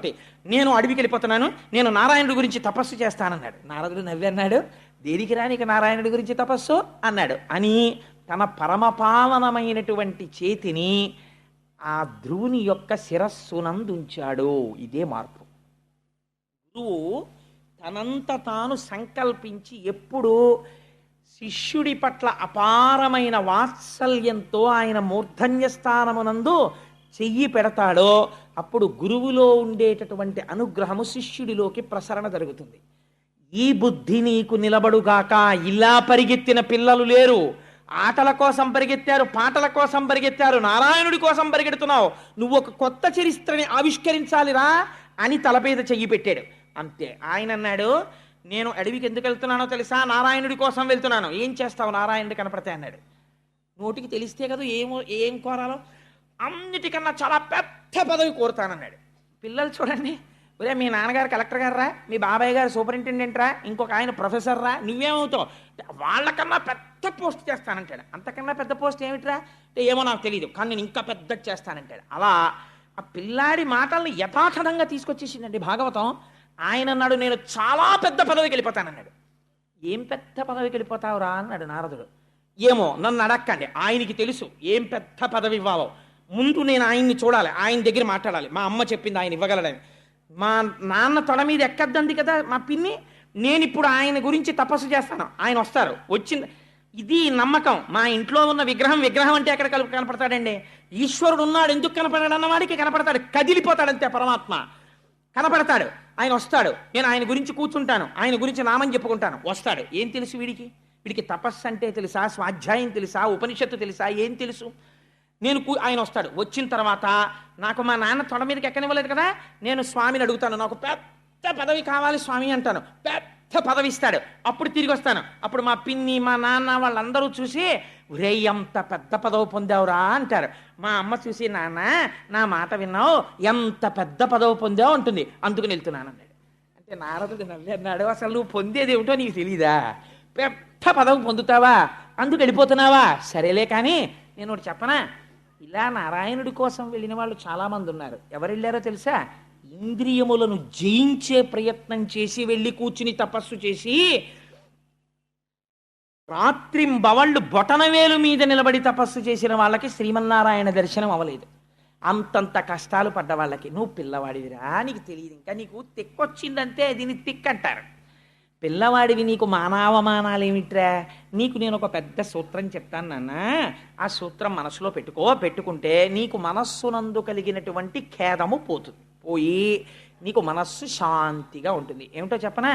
నేను అడవికి వెళ్ళిపోతున్నాను, నేను నారాయణుడి గురించి తపస్సు చేస్తానన్నాడు. నారదుడు నవ్వి అన్నాడు, దేనికి రానికి నారాయణుడి గురించి తపస్సు అన్నాడు అని తన పరమపావనమైనటువంటి చేతిని ఆ ధ్రువుని యొక్క శిరస్సునందుంచాడు. ఇదే మార్పు. గురువు తనంత తాను సంకల్పించి ఎప్పుడు శిష్యుడి పట్ల అపారమైన వాత్సల్యంతో ఆయన మూర్ధన్య స్థానమునందు చెయ్యి పెడతాడో అప్పుడు గురువులో ఉండేటటువంటి అనుగ్రహము శిష్యుడిలోకి ప్రసరణ జరుగుతుంది. ఈ బుద్ధి నీకు నిలబడుగాక. ఇలా పరిగెత్తిన పిల్లలు లేరు. ఆటల కోసం పరిగెత్తారు, పాటల కోసం పరిగెత్తారు, నారాయణుడి కోసం పరిగెడుతున్నావు. నువ్వు ఒక కొత్త చరిత్రని ఆవిష్కరించాలిరా అని తలపేద చెయ్యి పెట్టాడు. అంతే. ఆయన అన్నాడు, నేను అడవికి ఎందుకు వెళ్తున్నానో తెలుసా? నారాయణుడి కోసం వెళ్తున్నాను. ఏం చేస్తావు నారాయణుడి కనపడితే అన్నాడు. నోటికి తెలిస్తే కదా ఏం కోరాలో. అన్నిటికన్నా చాలా పెద్ద పదవి కోరుతానన్నాడు. పిల్లలు చూడండి, ఒరే మీ నాన్నగారు కలెక్టర్ గారు రా, మీ బాబాయ్ గారు సూపరింటెండెంట్ రా, ఇంకొక ఆయన ప్రొఫెసర్ రా, నువ్వేమవుతావు? వాళ్ళకన్నా పెద్ద పోస్ట్ చేస్తానంటాడు. అంతకన్నా పెద్ద పోస్ట్ ఏమిట్రా అంటే ఏమో నాకు తెలియదు, కానీ నేను ఇంకా పెద్ద చేస్తానంటాడు. అలా ఆ పిల్లాడి మాటల్ని యథాతథంగా తీసుకొచ్చేసిందండి భాగవతం. ఆయన అన్నాడు, నేను చాలా పెద్ద పదవికి వెళ్ళిపోతానన్నాడు. ఏం పెద్ద పదవికి వెళ్ళిపోతావురా అన్నాడు నారదుడు. ఏమో, నన్ను అడక్కండి, ఆయనకి తెలుసు ఏం పెద్ద పదవి ఇవ్వాలో. ముందు నేను ఆయన్ని చూడాలి, ఆయన దగ్గర మాట్లాడాలి. మా అమ్మ చెప్పింది ఆయన ఇవ్వగలడని. మా నాన్న తొడ మీద ఎక్కద్దంది కదా మా పిన్ని, నేను ఇప్పుడు ఆయన గురించి తపస్సు చేస్తాను, ఆయన వస్తారు. వచ్చింది ఇది నమ్మకం. మా ఇంట్లో ఉన్న విగ్రహం విగ్రహం అంటే ఎక్కడ కనపడతాడండి? ఈశ్వరుడు ఉన్నాడు, ఎందుకు కనపడాడు అన్నవాడికి కనపడతాడు, కదిలిపోతాడంతే పరమాత్మ. కనపడతాడు, ఆయన వస్తాడు, నేను ఆయన గురించి కూర్చుంటాను, ఆయన గురించి నామని చెప్పుకుంటాను, వస్తాడు. ఏం తెలుసు వీడికి? వీడికి తపస్సు అంటే తెలుసా? స్వాధ్యాయం తెలుసా? ఉపనిషత్తు తెలుసా? ఏం తెలుసు? ఆయన వస్తాడు. వచ్చిన తర్వాత నాకు మా నాన్న తొడ మీదకి ఎక్కనివ్వలేదు కదా, నేను స్వామిని అడుగుతాను, నాకు పెద్ద పదవి కావాలి స్వామి అంటాను, పెద్ద పదవి ఇస్తాడు. అప్పుడు తిరిగి వస్తాను. అప్పుడు మా పిన్ని మా నాన్న వాళ్ళందరూ చూసి, ఒరే ఎంత పెద్ద పదవి పొందావురా అంటారు. మా అమ్మ చూసి, నాన్న నా మాట విన్నావు, ఎంత పెద్ద పదవి పొందావు అంటుంది, అందుకుని వెళ్తున్నాను అన్నాడు. అంటే నారదుడు నవ్వి అన్నాడు, అసలు నువ్వు పొందేది ఏమిటో నీకు తెలీదా? పెద్ద పదవి పొందుతావా, అందుకు వెళ్ళిపోతున్నావా? సరేలే, కానీ నేను ఒకటి చెప్పనా, ఇలా నారాయణుడి కోసం వెళ్ళిన వాళ్ళు చాలామంది ఉన్నారు. ఎవరు వెళ్ళారో తెలుసా? ఇంద్రియములను జయించే ప్రయత్నం చేసి వెళ్ళి కూర్చుని తపస్సు చేసి రాత్రింబవళ్ళు బొటనవేలు మీద నిలబడి తపస్సు చేసిన వాళ్ళకి శ్రీమన్నారాయణ దర్శనం అవ్వలేదు. అంతంత కష్టాలు పడ్డ వాళ్ళకి. నువ్వు పిల్లవాడివిరా, నీకు తెలియదు, ఇంకా నీకు తిక్కొచ్చిందంటే దీన్ని తిక్కంటారు. పిల్లవాడివి, నీకు మానవమానాలు ఏమిట్రా? నీకు నేను ఒక పెద్ద సూత్రం చెప్తాను నాన్న, ఆ సూత్రం మనసులో పెట్టుకుంటే నీకు మనస్సునందు కలిగినటువంటి ఖేదము పోయి నీకు మనస్సు శాంతిగా ఉంటుంది. ఏమిటో చెప్పనా?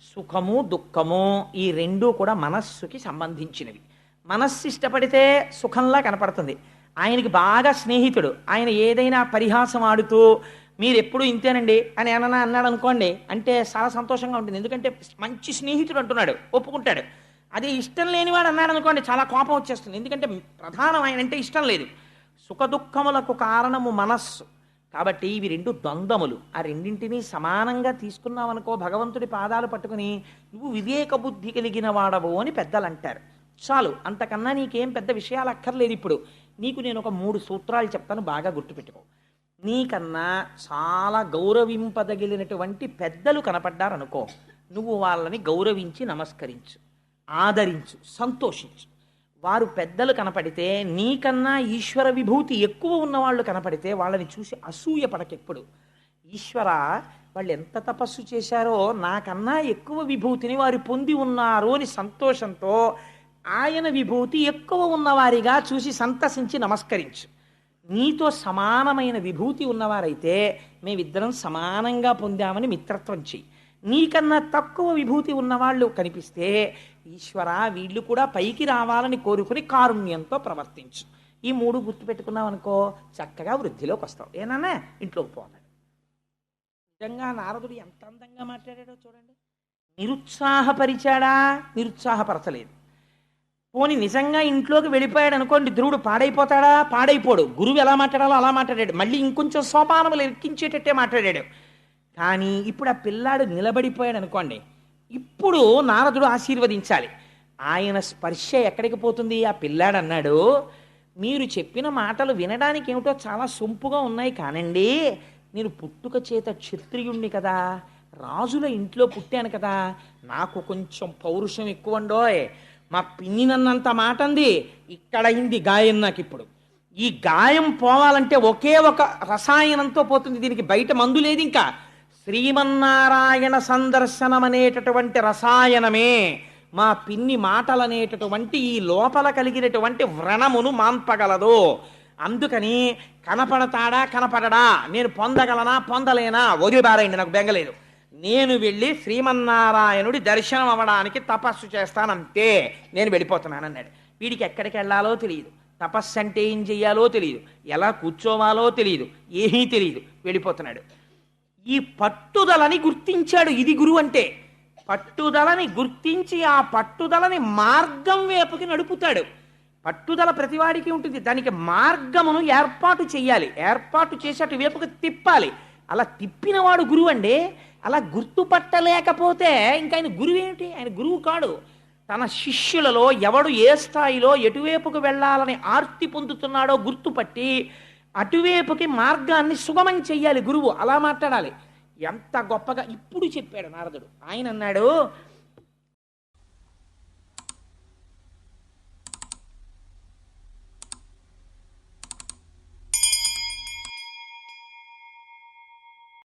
సుఖము దుఃఖము ఈ రెండూ కూడా మనస్సుకి సంబంధించినవి. మనస్సు ఇష్టపడితే సుఖంలా కనపడుతుంది. ఆయనకి బాగా స్నేహితుడు, ఆయన ఏదైనా పరిహాసం ఆడుతూ మీరు ఎప్పుడు ఇంతేనండి అని ఏమన్నా అన్నాడు అనుకోండి, అంటే చాలా సంతోషంగా ఉంటుంది. ఎందుకంటే మంచి స్నేహితుడు అంటున్నాడు, ఒప్పుకుంటాడు. అది ఇష్టం లేనివాడు అన్నాడు అనుకోండి, చాలా కోపం వచ్చేస్తుంది. ఎందుకంటే ప్రధానం ఆయన అంటే ఇష్టం లేదు. సుఖ దుఃఖములకు కారణము మనస్సు. కాబట్టి ఇవి రెండు ద్వంద్వములు. ఆ రెండింటినీ సమానంగా తీసుకున్నావనుకో, భగవంతుడి పాదాలు పట్టుకుని నువ్వు వివేక బుద్ధి కలిగిన వాడవు అని పెద్దలు అంటారు. చాలు, అంతకన్నా నీకేం పెద్ద విషయాలు అక్కర్లేదు. ఇప్పుడు నీకు నేను ఒక 3 సూత్రాలు చెప్తాను, బాగా గుర్తుపెట్టుకో. నీకన్నా చాలా గౌరవింపదగిలినటువంటి పెద్దలు కనపడ్డారనుకో, నువ్వు వాళ్ళని గౌరవించి నమస్కరించు, ఆదరించు, సంతోషించు. వారు పెద్దలు కనపడితే, నీకన్నా ఈశ్వర విభూతి ఎక్కువ ఉన్నవాళ్ళు కనపడితే వాళ్ళని చూసి అసూయ పడకెప్పుడు. ఈశ్వర, వాళ్ళు ఎంత తపస్సు చేశారో, నాకన్నా ఎక్కువ విభూతిని వారు పొంది ఉన్నారు అని సంతోషంతో ఆయన విభూతి ఎక్కువ ఉన్నవారిగా చూసి సంతసించి నమస్కరించు. నీతో సమానమైన విభూతి ఉన్నవారైతే మేమిద్దరం సమానంగా పొందామని మిత్రత్వం చెయ్యి. నీకన్నా తక్కువ విభూతి ఉన్నవాళ్ళు కనిపిస్తే, ఈశ్వర వీళ్ళు కూడా పైకి రావాలని కోరుకుని కారుణ్యంతో ప్రవర్తించు. ఈ 3 గుర్తుపెట్టుకున్నావు అనుకో, చక్కగా వృద్ధిలోకి వస్తావు. ఏనన్నా ఇంట్లోకి పోతాడు. నిజంగా నారదుడు ఎంత అందంగా మాట్లాడాడో చూడండి. నిరుత్సాహపరిచాడా? నిరుత్సాహపరచలేదు. పోని నిజంగా ఇంట్లోకి వెళ్ళిపోయాడు అనుకోండి, ధ్రువుడు పాడైపోతాడా? పాడైపోడు. గురువు ఎలా మాట్లాడాలో అలా మాట్లాడాడు. మళ్ళీ ఇంకొంచెం సోపానములు ఎక్కించేటట్టే మాట్లాడాడు. కానీ ఇప్పుడు ఆ పిల్లాడు నిలబడిపోయాడు అనుకోండి, ఇప్పుడు నారదుడు ఆశీర్వదించాలి. ఆయన స్పర్శ ఎక్కడికి పోతుంది? ఆ పిల్లాడు అన్నాడు, మీరు చెప్పిన మాటలు వినడానికి ఏమిటో చాలా సొంపుగా ఉన్నాయి కానండి, నేను పుట్టుక చేత క్షత్రియుణ్ణి కదా, రాజుల ఇంట్లో పుట్టాను కదా, నాకు కొంచెం పౌరుషం ఎక్కువండోయ్. మా పిన్ని నన్నంత మాట అంది, ఇక్కడ అయింది గాయం. నాకు ఇప్పుడు ఈ గాయం పోవాలంటే ఒకే ఒక రసాయనంతో పోతుంది. దీనికి బయట మందు లేదు. ఇంకా శ్రీమన్నారాయణ సందర్శనం అనేటటువంటి రసాయనమే మా పిన్ని మాటలనేటటువంటి ఈ లోపల కలిగినటువంటి వ్రణమును మాన్పగలదు. అందుకని కనపడతాడా కనపడడా, నేను పొందగలనా పొందలేనా వదిలిబారండి, నాకు బెంగలేదు. నేను వెళ్ళి శ్రీమన్నారాయణుడి దర్శనం అవ్వడానికి తపస్సు చేస్తానంతే, నేను వెళ్ళిపోతున్నాను అన్నాడు. వీడికి ఎక్కడికి వెళ్ళాలో తెలియదు, తపస్సు అంటే ఏం చెయ్యాలో తెలియదు, ఎలా కూర్చోవాలో తెలియదు, ఏమీ తెలియదు, వెళ్ళిపోతున్నాడు. ఈ పట్టుదలని గుర్తించాడు. ఇది గురువు అంటే. పట్టుదలని గుర్తించి ఆ పట్టుదలని మార్గం వైపుకి నడుపుతాడు. పట్టుదల ప్రతివాడికి ఉంటుంది, దానికి మార్గమును ఏర్పాటు చెయ్యాలి, ఏర్పాటు చేసి అటు వైపుకి తిప్పాలి. అలా తిప్పినవాడు గురువు అండి. అలా గుర్తుపట్టలేకపోతే ఇంకా ఆయన గురువు ఏమిటి? ఆయన గురువు కాడు. తన శిష్యులలో ఎవడు ఏ స్థాయిలో ఎటువైపుకు వెళ్ళాలని ఆర్తి పొందుతున్నాడో గుర్తుపట్టి అటువైపుకి మార్గాన్ని సుగమం చెయ్యాలి గురువు. అలా మాట్లాడాలి. ఎంత గొప్పగా ఇప్పుడు చెప్పాడు నారదుడు. ఆయన అన్నాడు,